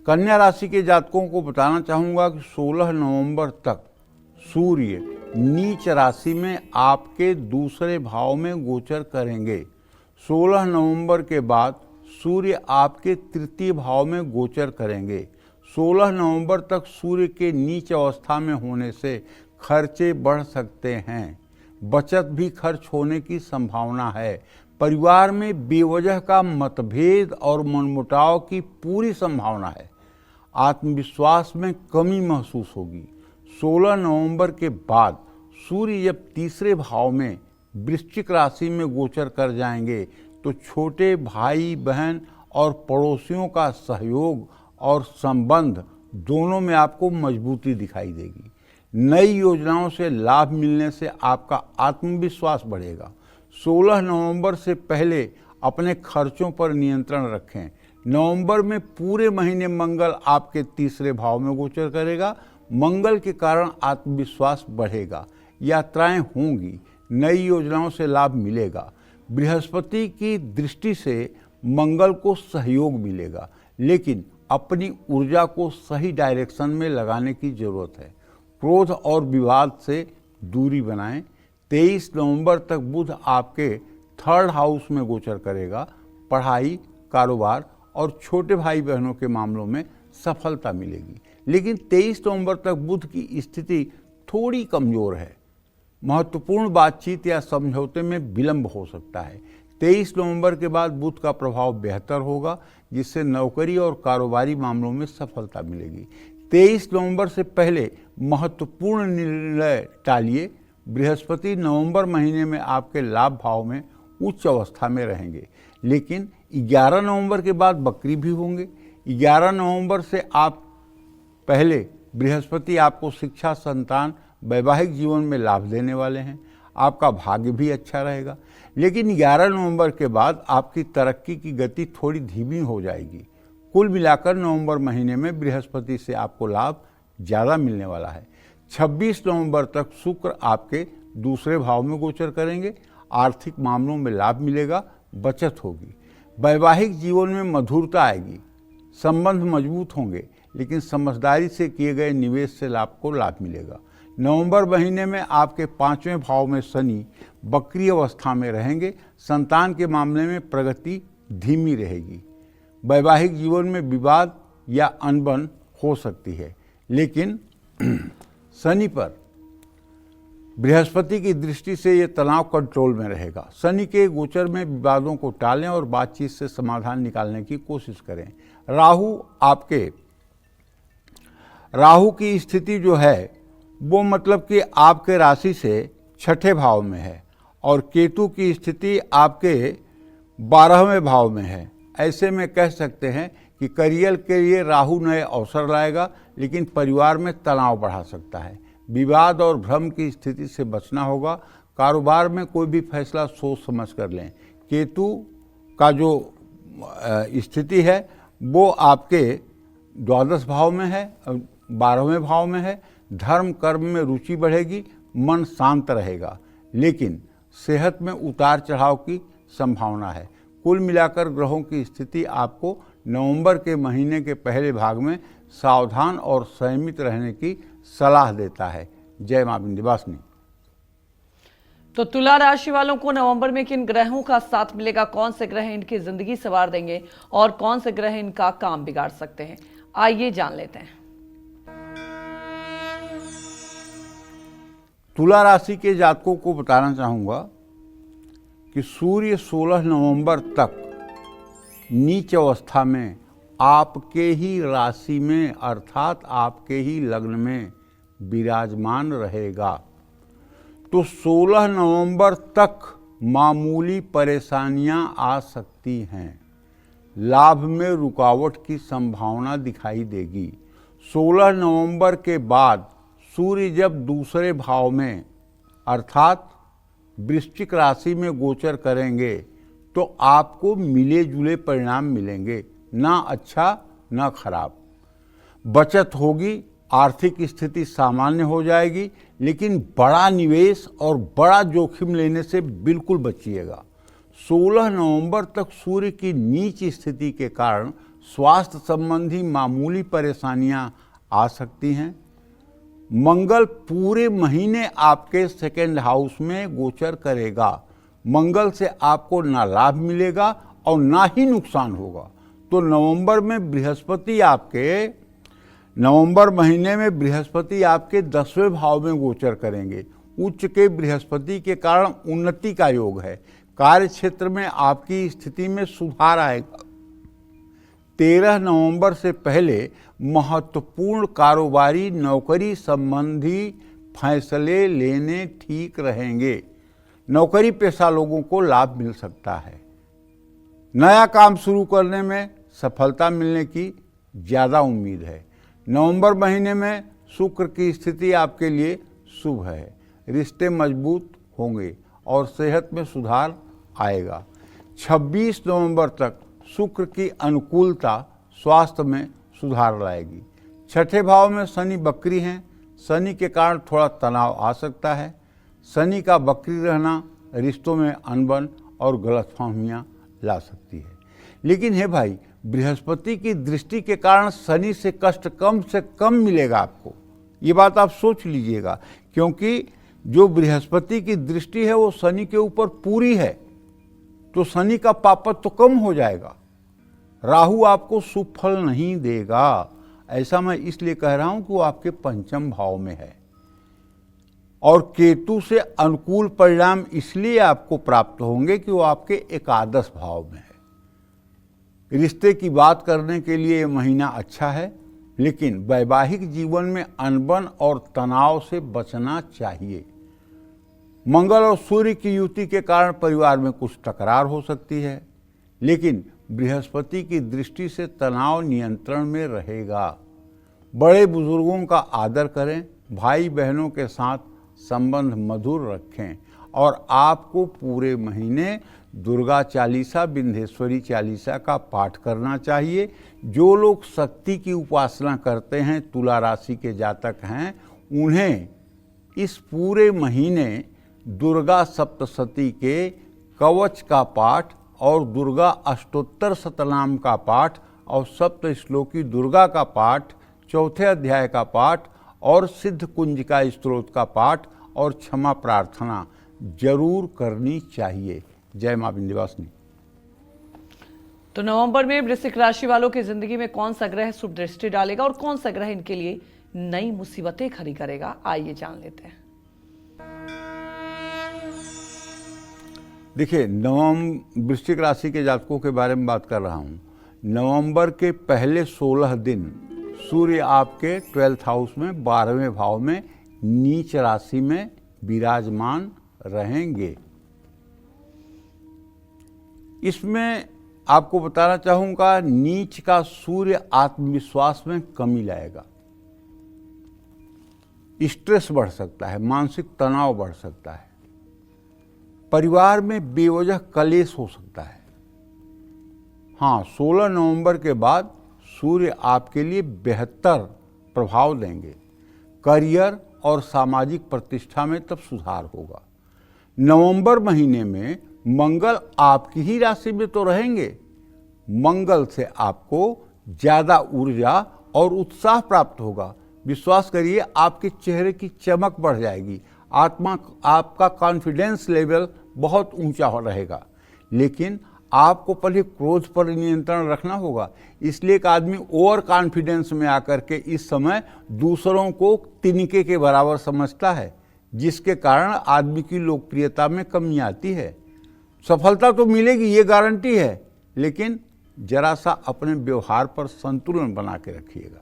कन्या राशि के जातकों को बताना चाहूंगा कि 16 नवंबर तक सूर्य नीच राशि में आपके दूसरे भाव में गोचर करेंगे। 16 नवंबर के बाद सूर्य आपके तृतीय भाव में गोचर करेंगे। 16 नवंबर तक सूर्य के नीच अवस्था में होने से खर्चे बढ़ सकते हैं। बचत भी खर्च होने की संभावना है। परिवार में बेवजह का मतभेद और मनमुटाव की पूरी संभावना है। आत्मविश्वास में कमी महसूस होगी। 16 नवंबर के बाद सूर्य जब तीसरे भाव में वृश्चिक राशि में गोचर कर जाएंगे तो छोटे भाई बहन और पड़ोसियों का सहयोग और संबंध दोनों में आपको मजबूती दिखाई देगी। नई योजनाओं से लाभ मिलने से आपका आत्मविश्वास बढ़ेगा। 16 नवंबर से पहले अपने खर्चों पर नियंत्रण रखें। नवंबर में पूरे महीने मंगल आपके तीसरे भाव में गोचर करेगा। मंगल के कारण आत्मविश्वास बढ़ेगा, यात्राएं होंगी, नई योजनाओं से लाभ मिलेगा। बृहस्पति की दृष्टि से मंगल को सहयोग मिलेगा, लेकिन अपनी ऊर्जा को सही डायरेक्शन में लगाने की जरूरत है। क्रोध और विवाद से दूरी बनाएं। 23 नवंबर तक बुध आपके 3rd हाउस में गोचर करेगा। पढ़ाई, कारोबार और छोटे भाई बहनों के मामलों में सफलता मिलेगी, लेकिन 23 नवंबर तक बुध की स्थिति थोड़ी कमजोर है। महत्वपूर्ण बातचीत या समझौते में विलंब हो सकता है। 23 नवंबर के बाद बुध का प्रभाव बेहतर होगा, जिससे नौकरी और कारोबारी मामलों में सफलता मिलेगी। 23 नवंबर से पहले महत्वपूर्ण निर्णय टालिए। बृहस्पति नवंबर महीने में आपके लाभ भाव में उच्च अवस्था में रहेंगे, लेकिन 11 नवंबर के बाद बकरी भी होंगे। 11 नवंबर से आप पहले बृहस्पति आपको शिक्षा, संतान, वैवाहिक जीवन में लाभ देने वाले हैं। आपका भाग्य भी अच्छा रहेगा, लेकिन 11 नवंबर के बाद आपकी तरक्की की गति थोड़ी धीमी हो जाएगी। कुल मिलाकर नवंबर महीने में बृहस्पति से आपको लाभ ज़्यादा मिलने वाला है। 26 नवंबर तक शुक्र आपके दूसरे भाव में गोचर करेंगे। आर्थिक मामलों में लाभ मिलेगा, बचत होगी। वैवाहिक जीवन में मधुरता आएगी, संबंध मजबूत होंगे, लेकिन समझदारी से किए गए निवेश से आपको लाभ मिलेगा। नवंबर महीने में आपके 5वें भाव में शनि बकरी अवस्था में रहेंगे। संतान के मामले में प्रगति धीमी रहेगी। वैवाहिक जीवन में विवाद या अनबन हो सकती है, लेकिन शनि पर बृहस्पति की दृष्टि से ये तनाव कंट्रोल में रहेगा। शनि के गोचर में विवादों को टालें और बातचीत से समाधान निकालने की कोशिश करें। राहु की स्थिति जो है वो मतलब कि आपके राशि से 6ठे भाव में है और केतु की स्थिति आपके 12वें भाव में है। ऐसे में कह सकते हैं कि करियर के लिए राहु नए अवसर लाएगा, लेकिन परिवार में तनाव बढ़ा सकता है। विवाद और भ्रम की स्थिति से बचना होगा। कारोबार में कोई भी फैसला सोच समझ कर लें। केतु का जो स्थिति है वो आपके 12 भाव में है, 12वें भाव में है। धर्म कर्म में रुचि बढ़ेगी, मन शांत रहेगा, लेकिन सेहत में उतार चढ़ाव की संभावना है। कुल मिलाकर ग्रहों की स्थिति आपको नवंबर के महीने के पहले भाग में सावधान और संयमित रहने की सलाह देता है। जय मां विंध्यवासिनी। तो तुला राशि वालों को नवंबर में किन ग्रहों का साथ मिलेगा, कौन से ग्रह इनकी जिंदगी संवार देंगे और कौन से ग्रह इनका काम बिगाड़ सकते हैं, आइए जान लेते हैं। तुला राशि के जातकों को बताना चाहूँगा कि सूर्य 16 नवंबर तक नीच अवस्था में आपके ही राशि में अर्थात आपके ही लग्न में विराजमान रहेगा। तो 16 नवंबर तक मामूली परेशानियां आ सकती हैं, लाभ में रुकावट की संभावना दिखाई देगी। 16 नवंबर के बाद सूर्य जब दूसरे भाव में अर्थात वृश्चिक राशि में गोचर करेंगे तो आपको मिले जुले परिणाम मिलेंगे, ना अच्छा ना खराब। बचत होगी, आर्थिक स्थिति सामान्य हो जाएगी, लेकिन बड़ा निवेश और बड़ा जोखिम लेने से बिल्कुल बचिएगा। 16 नवंबर तक सूर्य की नीच स्थिति के कारण स्वास्थ्य संबंधी मामूली परेशानियां आ सकती हैं। मंगल पूरे महीने आपके सेकेंड हाउस में गोचर करेगा। मंगल से आपको ना लाभ मिलेगा और ना ही नुकसान होगा। तो नवंबर महीने में बृहस्पति आपके 10वें भाव में गोचर करेंगे। उच्च के बृहस्पति के कारण उन्नति का योग है। कार्य क्षेत्र में आपकी स्थिति में सुधार आएगा। 13 नवंबर से पहले महत्वपूर्ण कारोबारी नौकरी संबंधी फैसले लेने ठीक रहेंगे। नौकरी पेशा लोगों को लाभ मिल सकता है। नया काम शुरू करने में सफलता मिलने की ज़्यादा उम्मीद है। नवंबर महीने में शुक्र की स्थिति आपके लिए शुभ है। रिश्ते मजबूत होंगे और सेहत में सुधार आएगा। 26 नवंबर तक शुक्र की अनुकूलता स्वास्थ्य में सुधार लाएगी। छठे भाव में शनि वक्री हैं। शनि के कारण थोड़ा तनाव आ सकता है। शनि का वक्री रहना रिश्तों में अनबन और गलतफहमियां ला सकती है। लेकिन है भाई, बृहस्पति की दृष्टि के कारण शनि से कम मिलेगा आपको। ये बात आप सोच लीजिएगा, क्योंकि जो बृहस्पति की दृष्टि है वो शनि के ऊपर पूरी है, तो शनि का पापत्व तो कम हो जाएगा। राहु आपको शुभ फल नहीं देगा। ऐसा मैं इसलिए कह रहा हूं कि वो आपके पंचम भाव में है। और केतु से अनुकूल परिणाम इसलिए आपको प्राप्त होंगे कि वो आपके एकादश भाव में है। रिश्ते की बात करने के लिए ये महीना अच्छा है, लेकिन वैवाहिक जीवन में अनबन और तनाव से बचना चाहिए। मंगल और सूर्य की युति के कारण परिवार में कुछ तकरार हो सकती है, लेकिन बृहस्पति की दृष्टि से तनाव नियंत्रण में रहेगा। बड़े बुजुर्गों का आदर करें, भाई बहनों के साथ संबंध मधुर रखें और आपको पूरे महीने दुर्गा चालीसा, विंध्येश्वरी चालीसा का पाठ करना चाहिए। जो लोग शक्ति की उपासना करते हैं, तुला राशि के जातक हैं, उन्हें इस पूरे महीने दुर्गा सप्तशती के कवच का पाठ और दुर्गा अष्टोत्तर शतनाम का पाठ और सप्त श्लोकी दुर्गा का पाठ, चौथे अध्याय का पाठ और सिद्ध कुंजिका स्तोत्र का पाठ और क्षमा प्रार्थना जरूर करनी चाहिए। जय मां विंध्यवासिनी। तो नवंबर में वृश्चिक राशि वालों की जिंदगी में कौन सा ग्रह शुभ दृष्टि डालेगा और कौन सा ग्रह इनके लिए नई मुसीबतें खड़ी करेगा, आइए जान लेते हैं। देखिए, वृश्चिक राशि के जातकों के बारे में बात कर रहा हूँ। नवंबर के पहले 16 दिन सूर्य आपके 12th हाउस में 12वें भाव में नीच राशि में विराजमान रहेंगे। इसमें आपको बताना चाहूँगा, नीच का सूर्य आत्मविश्वास में कमी लाएगा। स्ट्रेस बढ़ सकता है, मानसिक तनाव बढ़ सकता है, परिवार में बेवजह कलेश हो सकता है। हाँ, 16 नवंबर के बाद सूर्य आपके लिए बेहतर प्रभाव देंगे। करियर और सामाजिक प्रतिष्ठा में तब सुधार होगा। नवंबर महीने में मंगल आपकी ही राशि में तो रहेंगे। मंगल से आपको ज़्यादा ऊर्जा और उत्साह प्राप्त होगा। विश्वास करिए, आपके चेहरे की चमक बढ़ जाएगी, आपका कॉन्फिडेंस लेवल बहुत ऊंचा रहेगा। लेकिन आपको पहले क्रोध पर नियंत्रण रखना होगा। इसलिए एक आदमी ओवर कॉन्फिडेंस में आकर के इस समय दूसरों को तिनके के बराबर समझता है, जिसके कारण आदमी की लोकप्रियता में कमी आती है। सफलता तो मिलेगी, ये गारंटी है, लेकिन जरा सा अपने व्यवहार पर संतुलन बना के रखिएगा।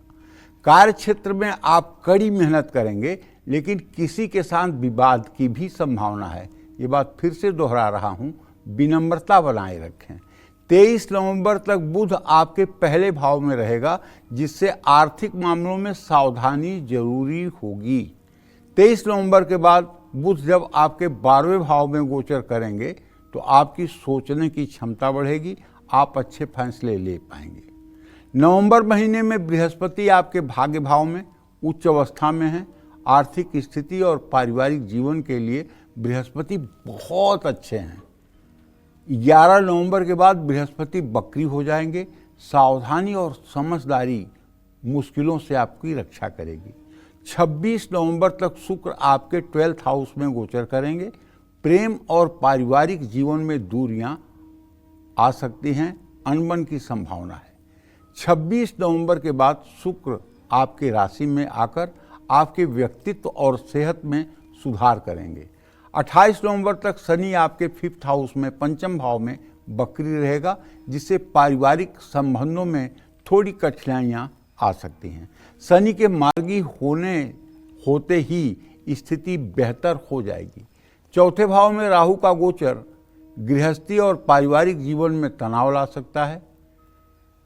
कार्य क्षेत्र में आप कड़ी मेहनत करेंगे, लेकिन किसी के साथ विवाद की भी संभावना है। ये बात फिर से दोहरा रहा हूँ, विनम्रता बनाए रखें। 23 नवंबर तक बुध आपके पहले भाव में रहेगा, जिससे आर्थिक मामलों में सावधानी जरूरी होगी। 23 नवंबर के बाद बुध जब आपके 12वें भाव में गोचर करेंगे तो आपकी सोचने की क्षमता बढ़ेगी, आप अच्छे फैसले ले पाएंगे। नवंबर महीने में बृहस्पति आपके भाग्य भाव में उच्च अवस्था में है। आर्थिक स्थिति और पारिवारिक जीवन के लिए बृहस्पति बहुत अच्छे हैं। 11 नवंबर के बाद बृहस्पति बकरी हो जाएंगे। सावधानी और समझदारी मुश्किलों से आपकी रक्षा करेगी। 26 नवंबर तक शुक्र आपके 12th हाउस में गोचर करेंगे। प्रेम और पारिवारिक जीवन में दूरियां आ सकती हैं, अनबन की संभावना है। 26 नवंबर के बाद शुक्र आपके राशि में आकर आपके व्यक्तित्व और सेहत में सुधार करेंगे। 28 नवंबर तक शनि आपके 5th हाउस में पंचम भाव में बकरी रहेगा, जिससे पारिवारिक संबंधों में थोड़ी कठिनाइयां आ सकती हैं। शनि के मार्गी होते ही स्थिति बेहतर हो जाएगी। चौथे भाव में राहु का गोचर गृहस्थी और पारिवारिक जीवन में तनाव ला सकता है।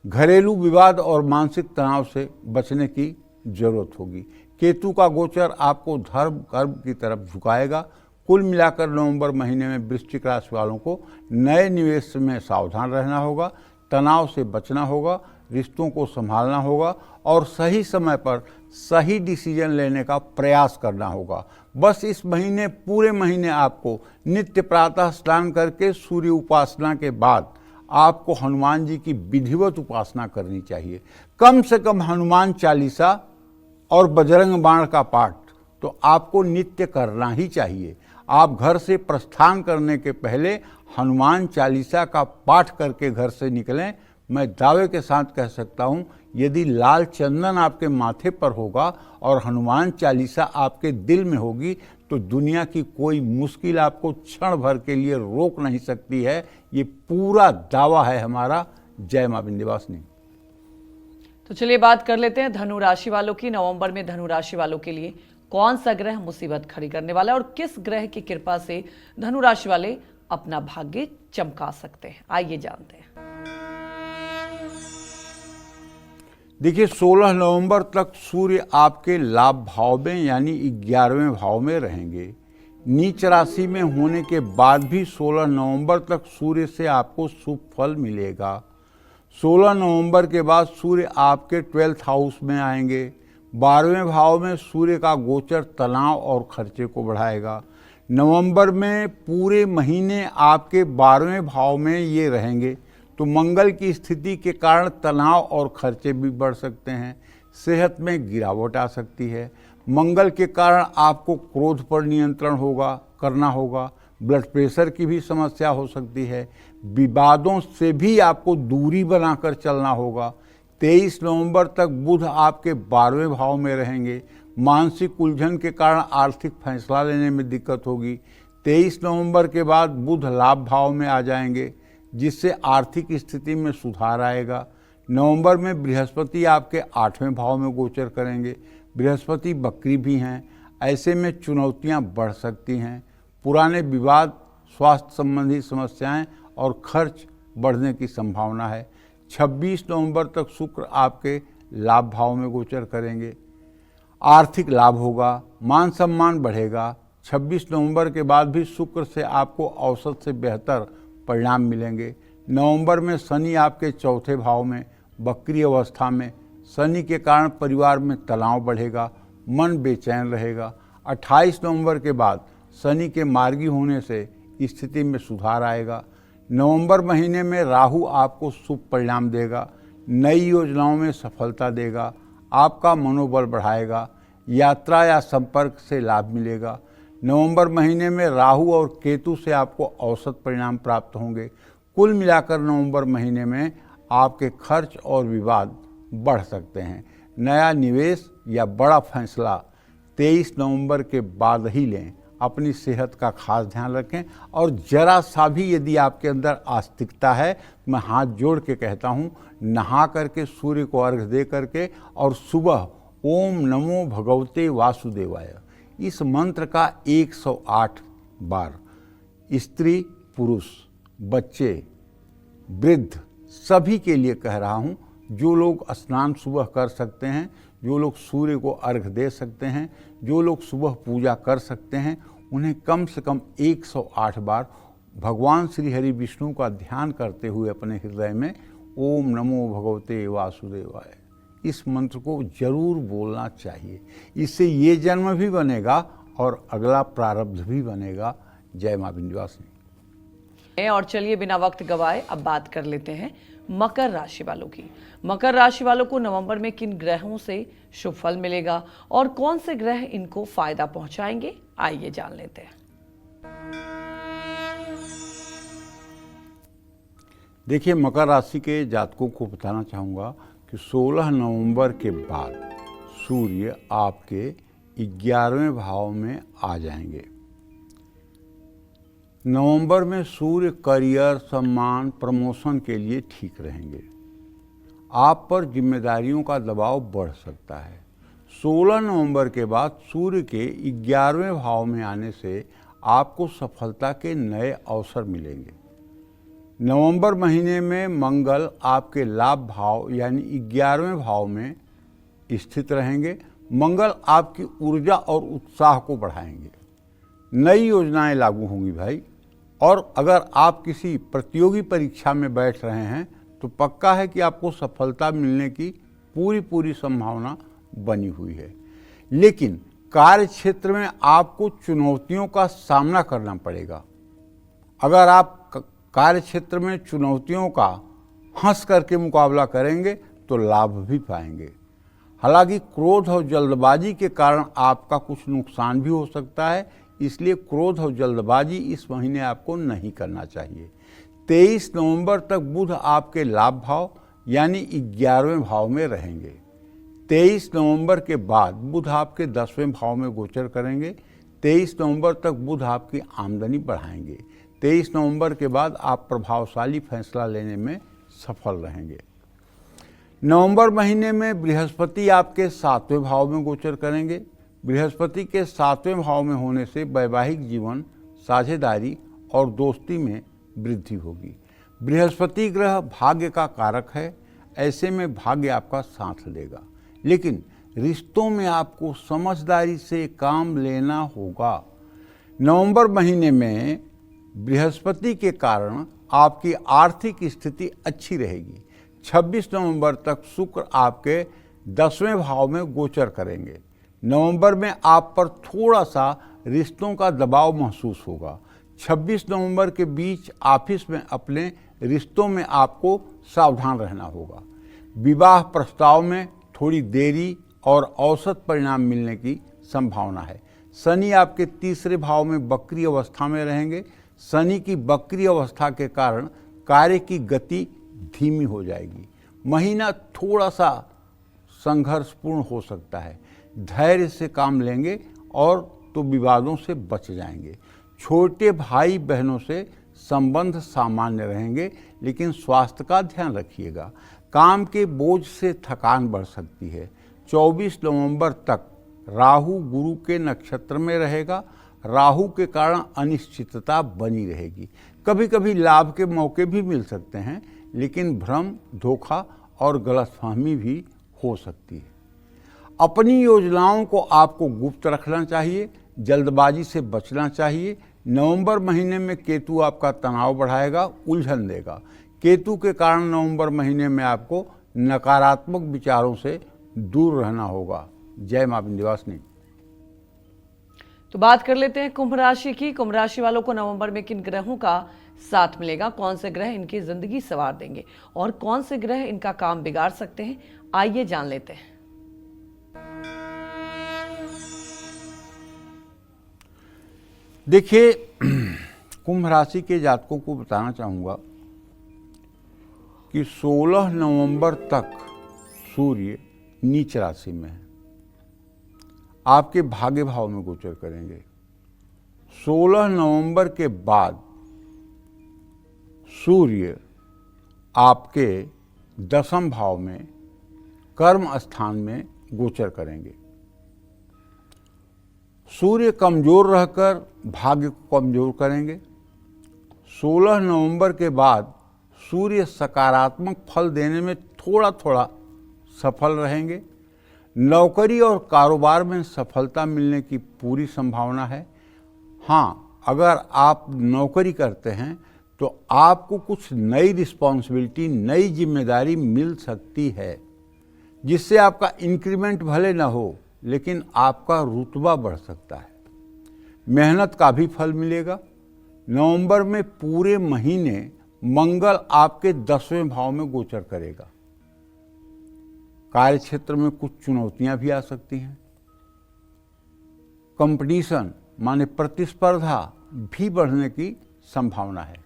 घरेलू विवाद और मानसिक तनाव से बचने की जरूरत होगी। केतु का गोचर आपको धर्म कर्म की तरफ झुकाएगा। कुल मिलाकर नवंबर महीने में वृश्चिक राशि वालों को नए निवेश में सावधान रहना होगा, तनाव से बचना होगा, रिश्तों को संभालना होगा और सही समय पर सही डिसीजन लेने का प्रयास करना होगा। बस इस महीने पूरे महीने आपको नित्य प्रातः स्नान करके सूर्य उपासना के बाद आपको हनुमान जी की विधिवत उपासना करनी चाहिए। कम से कम हनुमान चालीसा और बजरंग बाण का पाठ तो आपको नित्य करना ही चाहिए। आप घर से प्रस्थान करने के पहले हनुमान चालीसा का पाठ करके घर से निकलें। मैं दावे के साथ कह सकता हूं, यदि लाल चंदन आपके माथे पर होगा और हनुमान चालीसा आपके दिल में होगी तो दुनिया की कोई मुश्किल आपको क्षण भर के लिए रोक नहीं सकती है। ये पूरा दावा है हमारा। जय मां विंध्यवासिनी। तो चलिए बात कर लेते हैं धनु राशि वालों की। नवंबर में धनु राशि वालों के लिए कौन सा ग्रह मुसीबत खड़ी करने वाला है और किस ग्रह की कृपा से धनु राशि वाले अपना भाग्य चमका सकते हैं, आइए जानते हैं। देखिए, 16 नवंबर तक सूर्य आपके लाभ भाव में यानी 11वें भाव में रहेंगे। नीच राशि में होने के बाद भी 16 नवंबर तक सूर्य से आपको शुभ फल मिलेगा। 16 नवंबर के बाद सूर्य आपके 12th हाउस में आएंगे। 12वें भाव में सूर्य का गोचर तनाव और खर्चे को बढ़ाएगा। नवंबर में पूरे महीने आपके 12वें भाव में ये रहेंगे, तो मंगल की स्थिति के कारण तनाव और खर्चे भी बढ़ सकते हैं। सेहत में गिरावट आ सकती है। मंगल के कारण आपको क्रोध पर नियंत्रण करना होगा। ब्लड प्रेशर की भी समस्या हो सकती है। विवादों से भी आपको दूरी बनाकर चलना होगा। 23 नवंबर तक बुध आपके 12वें भाव में रहेंगे। मानसिक उलझन के कारण आर्थिक फैसला लेने में दिक्कत होगी। 23 नवंबर के बाद बुध लाभ भाव में आ जाएंगे, जिससे आर्थिक स्थिति में सुधार आएगा। नवंबर में बृहस्पति आपके 8वें भाव में गोचर करेंगे। बृहस्पति बकरी भी हैं, ऐसे में चुनौतियां बढ़ सकती हैं। पुराने विवाद, स्वास्थ्य संबंधी समस्याएं और खर्च बढ़ने की संभावना है। 26 नवंबर तक शुक्र आपके लाभ भाव में गोचर करेंगे। आर्थिक लाभ होगा, मान सम्मान बढ़ेगा। 26 नवंबर के बाद भी शुक्र से आपको औसत से बेहतर परिणाम मिलेंगे। नवंबर में शनि आपके 4थे भाव में बकरी अवस्था में, शनि के कारण परिवार में तनाव बढ़ेगा, मन बेचैन रहेगा। 28 नवंबर के बाद शनि के मार्गी होने से स्थिति में सुधार आएगा। नवंबर महीने में राहु आपको शुभ परिणाम देगा, नई योजनाओं में सफलता देगा, आपका मनोबल बढ़ाएगा, यात्रा या संपर्क से लाभ मिलेगा। नवंबर महीने में राहु और केतु से आपको औसत परिणाम प्राप्त होंगे। कुल मिलाकर नवंबर महीने में आपके खर्च और विवाद बढ़ सकते हैं। नया निवेश या बड़ा फैसला 23 नवंबर के बाद ही लें। अपनी सेहत का खास ध्यान रखें और जरा सा भी यदि आपके अंदर आस्तिकता है, मैं हाथ जोड़ के कहता हूँ, नहा करके सूर्य को अर्घ्य दे करके और सुबह ओम नमो भगवते वासुदेवाय इस मंत्र का 108 बार स्त्री पुरुष बच्चे वृद्ध सभी के लिए कह रहा हूँ। जो लोग स्नान सुबह कर सकते हैं, जो लोग सूर्य को अर्घ्य दे सकते हैं, जो लोग सुबह पूजा कर सकते हैं, उन्हें कम से कम 108 बार भगवान श्री हरि विष्णु का ध्यान करते हुए अपने हृदय में ओम नमो भगवते वासुदेवाय इस मंत्र को जरूर बोलना चाहिए। इससे ये जन्म भी बनेगा और अगला प्रारब्ध भी बनेगा। जय मां विंध्यवासिनी। और चलिए बिना वक्त गवाए अब बात कर लेते हैं मकर राशि वालों की। मकर राशि वालों को नवंबर में किन ग्रहों से शुभ फल मिलेगा और कौन से ग्रह इनको फायदा पहुंचाएंगे, आइए जान लेते हैं। देखिए, मकर राशि के जातकों को बताना चाहूँगा कि 16 नवंबर के बाद सूर्य आपके 11वें भाव में आ जाएंगे। नवंबर में सूर्य करियर, सम्मान, प्रमोशन के लिए ठीक रहेंगे। आप पर जिम्मेदारियों का दबाव बढ़ सकता है। 16 नवंबर के बाद सूर्य के 11वें भाव में आने से आपको सफलता के नए अवसर मिलेंगे। नवंबर महीने में मंगल आपके लाभ भाव यानी 11वें भाव में स्थित रहेंगे। मंगल आपकी ऊर्जा और उत्साह को बढ़ाएंगे। नई योजनाएं लागू होंगी भाई। और अगर आप किसी प्रतियोगी परीक्षा में बैठ रहे हैं तो पक्का है कि आपको सफलता मिलने की पूरी संभावना बनी हुई है। लेकिन कार्य क्षेत्र में आपको चुनौतियों का सामना करना पड़ेगा। अगर आप कार्य क्षेत्र में चुनौतियों का हंस करके मुकाबला करेंगे तो लाभ भी पाएंगे। हालांकि क्रोध और जल्दबाजी के कारण आपका कुछ नुकसान भी हो सकता है, इसलिए क्रोध और जल्दबाजी इस महीने आपको नहीं करना चाहिए। 23 नवंबर तक बुध आपके लाभ भाव यानी 11वें भाव में रहेंगे। 23 नवंबर के बाद बुध आपके 10वें भाव में गोचर करेंगे। 23 नवंबर तक बुध आपकी आमदनी बढ़ाएंगे। 23 नवंबर के बाद आप प्रभावशाली फैसला लेने में सफल रहेंगे। नवंबर महीने में बृहस्पति आपके 7वें भाव में गोचर करेंगे। बृहस्पति के 7वें भाव में होने से वैवाहिक जीवन, साझेदारी और दोस्ती में वृद्धि होगी। बृहस्पति ग्रह भाग्य का कारक है, ऐसे में भाग्य आपका साथ देगा। लेकिन रिश्तों में आपको समझदारी से काम लेना होगा। नवंबर महीने में बृहस्पति के कारण आपकी आर्थिक स्थिति अच्छी रहेगी। 26 नवंबर तक शुक्र आपके 10वें भाव में गोचर करेंगे। नवंबर में आप पर थोड़ा सा रिश्तों का दबाव महसूस होगा। 26 नवंबर के बीच ऑफिस में अपने रिश्तों में आपको सावधान रहना होगा। विवाह प्रस्ताव में थोड़ी देरी और औसत परिणाम मिलने की संभावना है। शनि आपके 3रे भाव में वक्री अवस्था में रहेंगे। शनि की वक्री अवस्था के कारण कार्य की गति धीमी हो जाएगी। महीना थोड़ा सा संघर्षपूर्ण हो सकता है। धैर्य से काम लेंगे और तो विवादों से बच जाएंगे। छोटे भाई बहनों से संबंध सामान्य रहेंगे, लेकिन स्वास्थ्य का ध्यान रखिएगा। काम के बोझ से थकान बढ़ सकती है। 24 नवंबर तक राहु गुरु के नक्षत्र में रहेगा। राहु के कारण अनिश्चितता बनी रहेगी। कभी कभी लाभ के मौके भी मिल सकते हैं, लेकिन भ्रम, धोखा और गलतफहमी भी हो सकती है। अपनी योजनाओं को आपको गुप्त रखना चाहिए, जल्दबाजी से बचना चाहिए। नवंबर महीने में केतु आपका तनाव बढ़ाएगा, उलझन देगा। केतु के कारण नवंबर महीने में आपको नकारात्मक विचारों से दूर रहना होगा। जय मां विंध्यवासिनी। तो बात कर लेते हैं कुंभ राशि की। कुंभ राशि वालों को नवंबर में किन ग्रहों का साथ मिलेगा, कौन से ग्रह इनकी जिंदगी संवार देंगे और कौन से ग्रह इनका काम बिगाड़ सकते हैं, आइए जान लेते हैं। देखिए, कुंभ राशि के जातकों को बताना चाहूँगा कि 16 नवंबर तक सूर्य नीच राशि में है, आपके भाग्य भाव में गोचर करेंगे। 16 नवंबर के बाद सूर्य आपके 10वें भाव में कर्म स्थान में गोचर करेंगे। सूर्य कमजोर रहकर भाग्य को कमजोर करेंगे। 16 नवंबर के बाद सूर्य सकारात्मक फल देने में थोड़ा थोड़ा सफल रहेंगे। नौकरी और कारोबार में सफलता मिलने की पूरी संभावना है। हाँ, अगर आप नौकरी करते हैं तो आपको कुछ नई रिस्पॉन्सिबिलिटी, नई जिम्मेदारी मिल सकती है, जिससे आपका इंक्रीमेंट भले ना हो लेकिन आपका रुतबा बढ़ सकता है। मेहनत का भी फल मिलेगा। नवंबर में पूरे महीने मंगल आपके 10वें भाव में गोचर करेगा। कार्य क्षेत्र में कुछ चुनौतियां भी आ सकती हैं। कंपटीशन माने प्रतिस्पर्धा भी बढ़ने की संभावना है,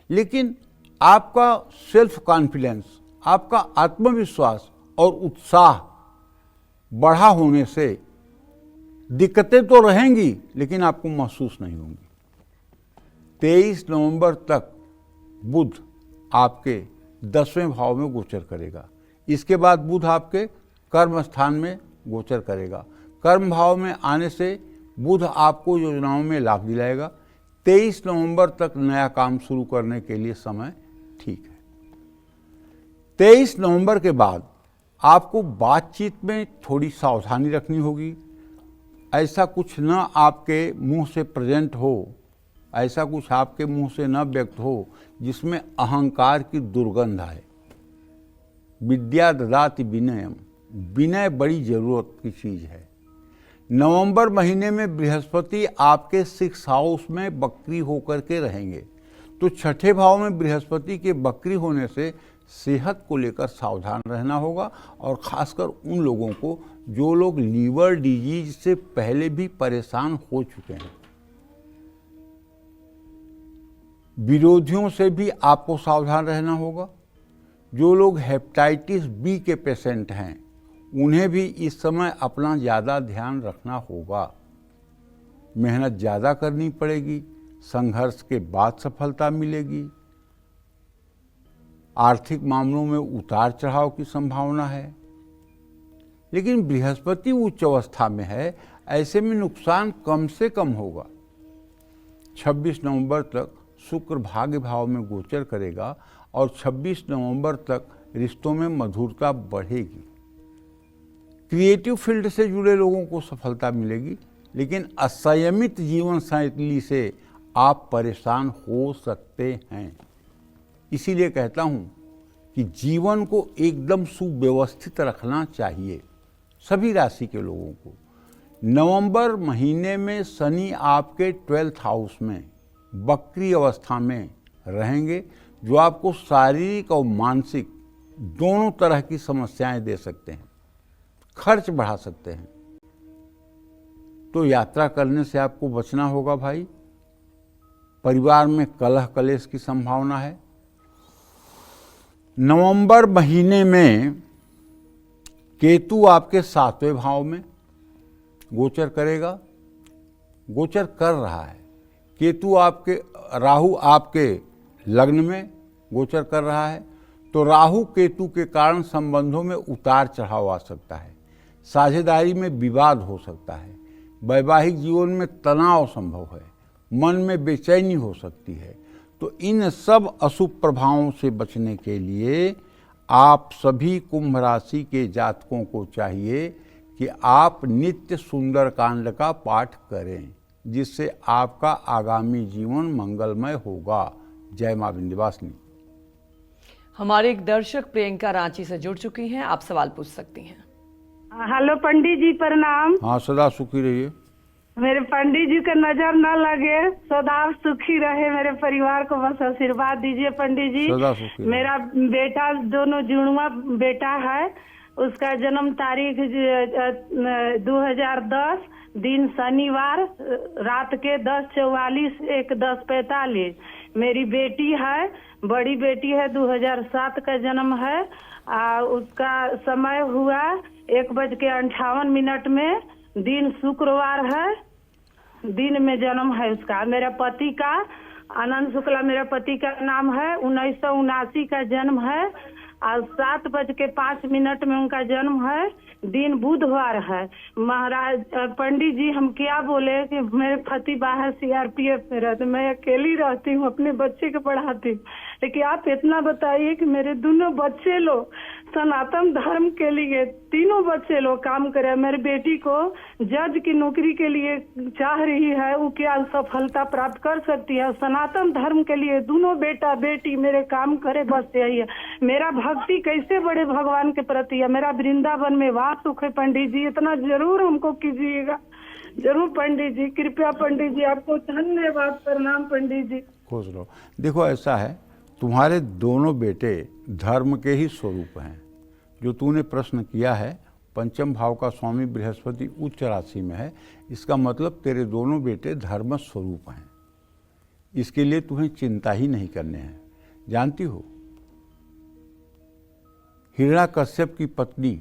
लेकिन आपका सेल्फ कॉन्फिडेंस, आपका आत्मविश्वास और उत्साह बढ़ा होने से दिक्कतें तो रहेंगी लेकिन आपको महसूस नहीं होंगी। 23 नवंबर तक बुध आपके 10वें भाव में गोचर करेगा। इसके बाद बुध आपके कर्म स्थान में गोचर करेगा। कर्म भाव में आने से बुध आपको योजनाओं में लाभ दिलाएगा। 23 नवंबर तक नया काम शुरू करने के लिए समय ठीक है। 23 नवंबर के बाद आपको बातचीत में थोड़ी सावधानी रखनी होगी। ऐसा कुछ न आपके मुंह से प्रेजेंट हो, ऐसा कुछ आपके मुंह से न व्यक्त हो जिसमें अहंकार की दुर्गंध आए। विद्या ददाति विनयम, विनय बड़ी जरूरत की चीज है। नवंबर महीने में बृहस्पति आपके 6 हाउस में वक्री होकर के रहेंगे, तो 6ठे भाव में बृहस्पति के वक्री होने से सेहत को लेकर सावधान रहना होगा, और खासकर उन लोगों को जो लोग लीवर डिजीज से पहले भी परेशान हो चुके हैं। विरोधियों से भी आपको सावधान रहना होगा। जो लोग हेपेटाइटिस बी के पेशेंट हैं उन्हें भी इस समय अपना ज़्यादा ध्यान रखना होगा। मेहनत ज़्यादा करनी पड़ेगी, संघर्ष के बाद सफलता मिलेगी। आर्थिक मामलों में उतार चढ़ाव की संभावना है, लेकिन बृहस्पति उच्च अवस्था में है, ऐसे में नुकसान कम से कम होगा। 26 नवंबर तक शुक्र भाग्य भाव में गोचर करेगा और 26 नवंबर तक रिश्तों में मधुरता बढ़ेगी। क्रिएटिव फील्ड से जुड़े लोगों को सफलता मिलेगी, लेकिन असंयमित जीवन शैली से आप परेशान हो सकते हैं। इसीलिए कहता हूं कि जीवन को एकदम सुव्यवस्थित रखना चाहिए सभी राशि के लोगों को। नवंबर महीने में शनि आपके 12th हाउस में वक्री अवस्था में रहेंगे, जो आपको शारीरिक और मानसिक दोनों तरह की समस्याएं दे सकते हैं, खर्च बढ़ा सकते हैं। तो यात्रा करने से आपको बचना होगा भाई। परिवार में कलह कलेश की संभावना है। नवंबर महीने में केतु आपके 7वें भाव में गोचर करेगा, गोचर कर रहा है। केतु आपके, राहु आपके लग्न में गोचर कर रहा है, तो राहु केतु के कारण संबंधों में उतार चढ़ाव आ सकता है। साझेदारी में विवाद हो सकता है। वैवाहिक जीवन में तनाव संभव है। मन में बेचैनी हो सकती है। तो इन सब अशुभ प्रभावों से बचने के लिए आप सभी कुंभ राशि के जातकों को चाहिए कि आप नित्य सुंदरकांड का पाठ करें, जिससे आपका आगामी जीवन मंगलमय होगा। जय मां विंध्यवासिनी। हमारे एक दर्शक प्रियंका रांची से जुड़ चुकी हैं, आप सवाल पूछ सकती हैं। हेलो पंडित जी, प्रणाम। हाँ, सदा सुखी रहिए। मेरे पंडित जी का नजर न लगे, सदा सुखी रहे, मेरे परिवार को बस आशीर्वाद दीजिए पंडित जी। सदा सुखी रहे। मेरा बेटा, दोनों जुड़वा बेटा है, उसका जन्म तारीख 2010, दिन शनिवार, रात के 10:44, 10:45। मेरी बेटी है, बड़ी बेटी है, 2007 का जन्म है। उसका समय हुआ 1:58 में, दिन शुक्रवार है, दिन में जन्म है उसका। मेरा पति का आनंद शुक्ला मेरा पति का नाम है। 1979 का जन्म है और 7:05 में उनका जन्म है, दिन बुधवार है। महाराज पंडित जी, हम क्या बोले कि मेरे पति बाहर CRPF में रहते, मैं अकेली रहती हूँ, अपने बच्चे को पढ़ाती हूँ, लेकिन आप इतना बताइए कि मेरे दोनों बच्चे लोग सनातन धर्म के लिए, तीनों बच्चे लोग काम करे। मेरी बेटी को जज की नौकरी के लिए चाह रही है, वो क्या सफलता प्राप्त कर सकती है? सनातन धर्म के लिए दोनों बेटा बेटी मेरे काम करे, बस यही है। मेरा भक्ति कैसे बड़े भगवान के प्रति है। मेरा वृंदावन में वास सुख है। पंडित जी, इतना जरूर हमको कीजिएगा, जरूर पंडित जी, कृपया पंडित जी, आपको धन्यवाद, प्रणाम पंडित जी। खुश रहो। देखो, ऐसा है, तुम्हारे दोनों बेटे धर्म के ही स्वरूप हैं। जो तूने प्रश्न किया है, पंचम भाव का स्वामी बृहस्पति उच्च राशि में है, इसका मतलब तेरे दोनों बेटे धर्म स्वरूप हैं। इसके लिए तुम्हें चिंता ही नहीं करने हैं। जानती हो, हिरण्याकश्यप की पत्नी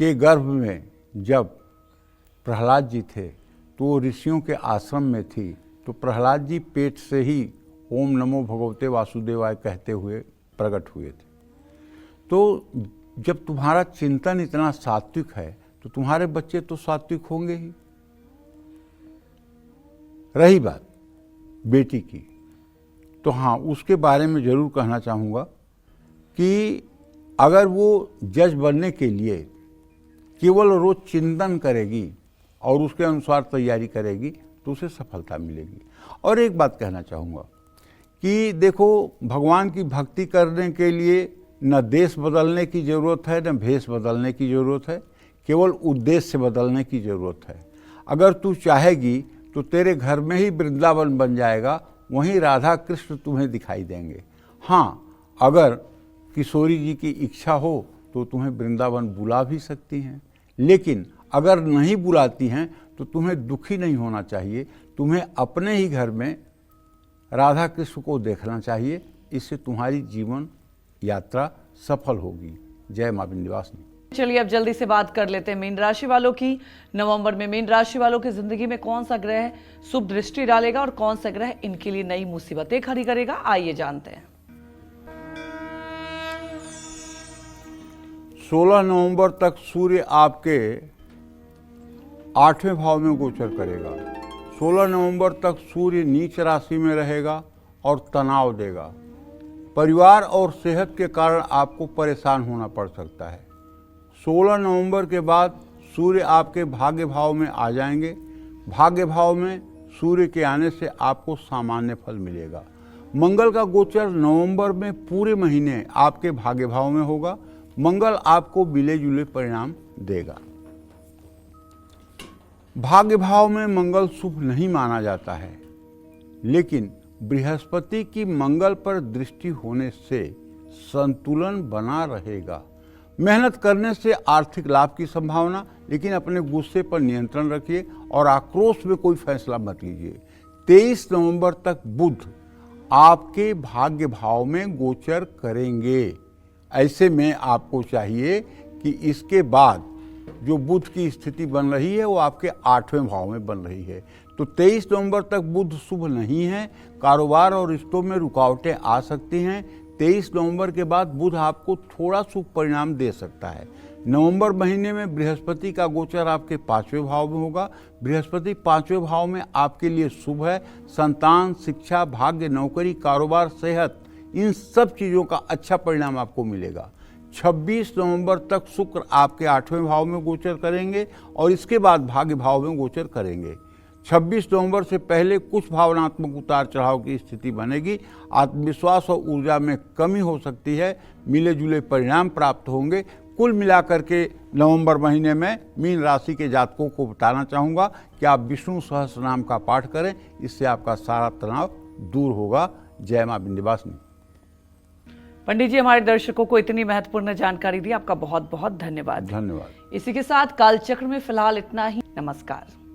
के गर्भ में जब प्रहलाद जी थे तो वो ऋषियों के आश्रम में थी, तो प्रहलाद जी पेट से ही ओम नमो भगवते वासुदेवाय कहते हुए प्रकट हुए थे। तो जब तुम्हारा चिंतन इतना सात्विक है तो तुम्हारे बच्चे तो सात्विक होंगे ही। रही बात बेटी की, तो हाँ, उसके बारे में जरूर कहना चाहूँगा कि अगर वो जज बनने के लिए केवल रोज चिंतन करेगी और उसके अनुसार तैयारी करेगी तो उसे सफलता मिलेगी। और एक बात कहना चाहूँगा कि देखो, भगवान की भक्ति करने के लिए न देश बदलने की ज़रूरत है, न भेष बदलने की ज़रूरत है, केवल उद्देश्य बदलने की ज़रूरत है। अगर तू चाहेगी तो तेरे घर में ही वृंदावन बन जाएगा, वहीं राधा कृष्ण तुम्हें दिखाई देंगे। हाँ, अगर किशोरी जी की इच्छा हो तो तुम्हें वृंदावन बुला भी सकती हैं, लेकिन अगर नहीं बुलाती हैं तो तुम्हें दुखी नहीं होना चाहिए। तुम्हें अपने ही घर में राधा कृष्ण को देखना चाहिए, इससे तुम्हारी जीवन यात्रा सफल होगी। जय मां विंध्यवासिनी। चलिए अब जल्दी से बात कर लेते हैं मीन राशि वालों की। नवंबर में मीन राशि वालों की जिंदगी में कौन सा ग्रह शुभ दृष्टि डालेगा और कौन सा ग्रह इनके लिए नई मुसीबतें खड़ी करेगा, आइए जानते हैं। 16 नवंबर तक सूर्य आपके 8वें भाव में गोचर करेगा। 16 नवंबर तक सूर्य नीच राशि में रहेगा और तनाव देगा। परिवार और सेहत के कारण आपको परेशान होना पड़ सकता है। 16 नवंबर के बाद सूर्य आपके भाग्य भाव में आ जाएंगे। भाग्य भाव में सूर्य के आने से आपको सामान्य फल मिलेगा। मंगल का गोचर नवंबर में पूरे महीने आपके भाग्य भाव में होगा। मंगल आपको मिले जुले परिणाम देगा। भाग्य भाव में मंगल शुभ नहीं माना जाता है, लेकिन बृहस्पति की मंगल पर दृष्टि होने से संतुलन बना रहेगा। मेहनत करने से आर्थिक लाभ की संभावना, लेकिन अपने गुस्से पर नियंत्रण रखिए और आक्रोश में कोई फैसला मत लीजिए। 23 नवंबर तक बुध आपके भाग्य भाव में गोचर करेंगे। ऐसे में आपको चाहिए कि इसके बाद जो बुध की स्थिति बन रही है वो आपके 8वें भाव में बन रही है। तो 23 नवंबर तक बुध शुभ नहीं है। कारोबार और रिश्तों में रुकावटें आ सकती हैं। 23 नवंबर के बाद बुध आपको थोड़ा शुभ परिणाम दे सकता है। नवंबर महीने में बृहस्पति का गोचर आपके 5वें भाव में होगा। बृहस्पति 5वें भाव में आपके लिए शुभ है। संतान, शिक्षा, भाग्य, नौकरी, कारोबार, सेहत, इन सब चीज़ों का अच्छा परिणाम आपको मिलेगा। 26 नवंबर तक शुक्र आपके 8वें भाव में गोचर करेंगे और इसके बाद भाग्य भाव में गोचर करेंगे। 26 नवंबर से पहले कुछ भावनात्मक उतार चढ़ाव की स्थिति बनेगी। आत्मविश्वास और ऊर्जा में कमी हो सकती है। मिले जुले परिणाम प्राप्त होंगे। कुल मिलाकर के नवंबर महीने में मीन राशि के जातकों को बताना चाहूँगा कि आप विष्णु सहस्रनाम का पाठ करें, इससे आपका सारा तनाव दूर होगा। जय मां विंध्यवासिनी। पंडित जी हमारे दर्शकों को इतनी महत्वपूर्ण जानकारी दी, आपका बहुत बहुत धन्यवाद। धन्यवाद। इसी के साथ कालचक्र में फिलहाल इतना ही। नमस्कार।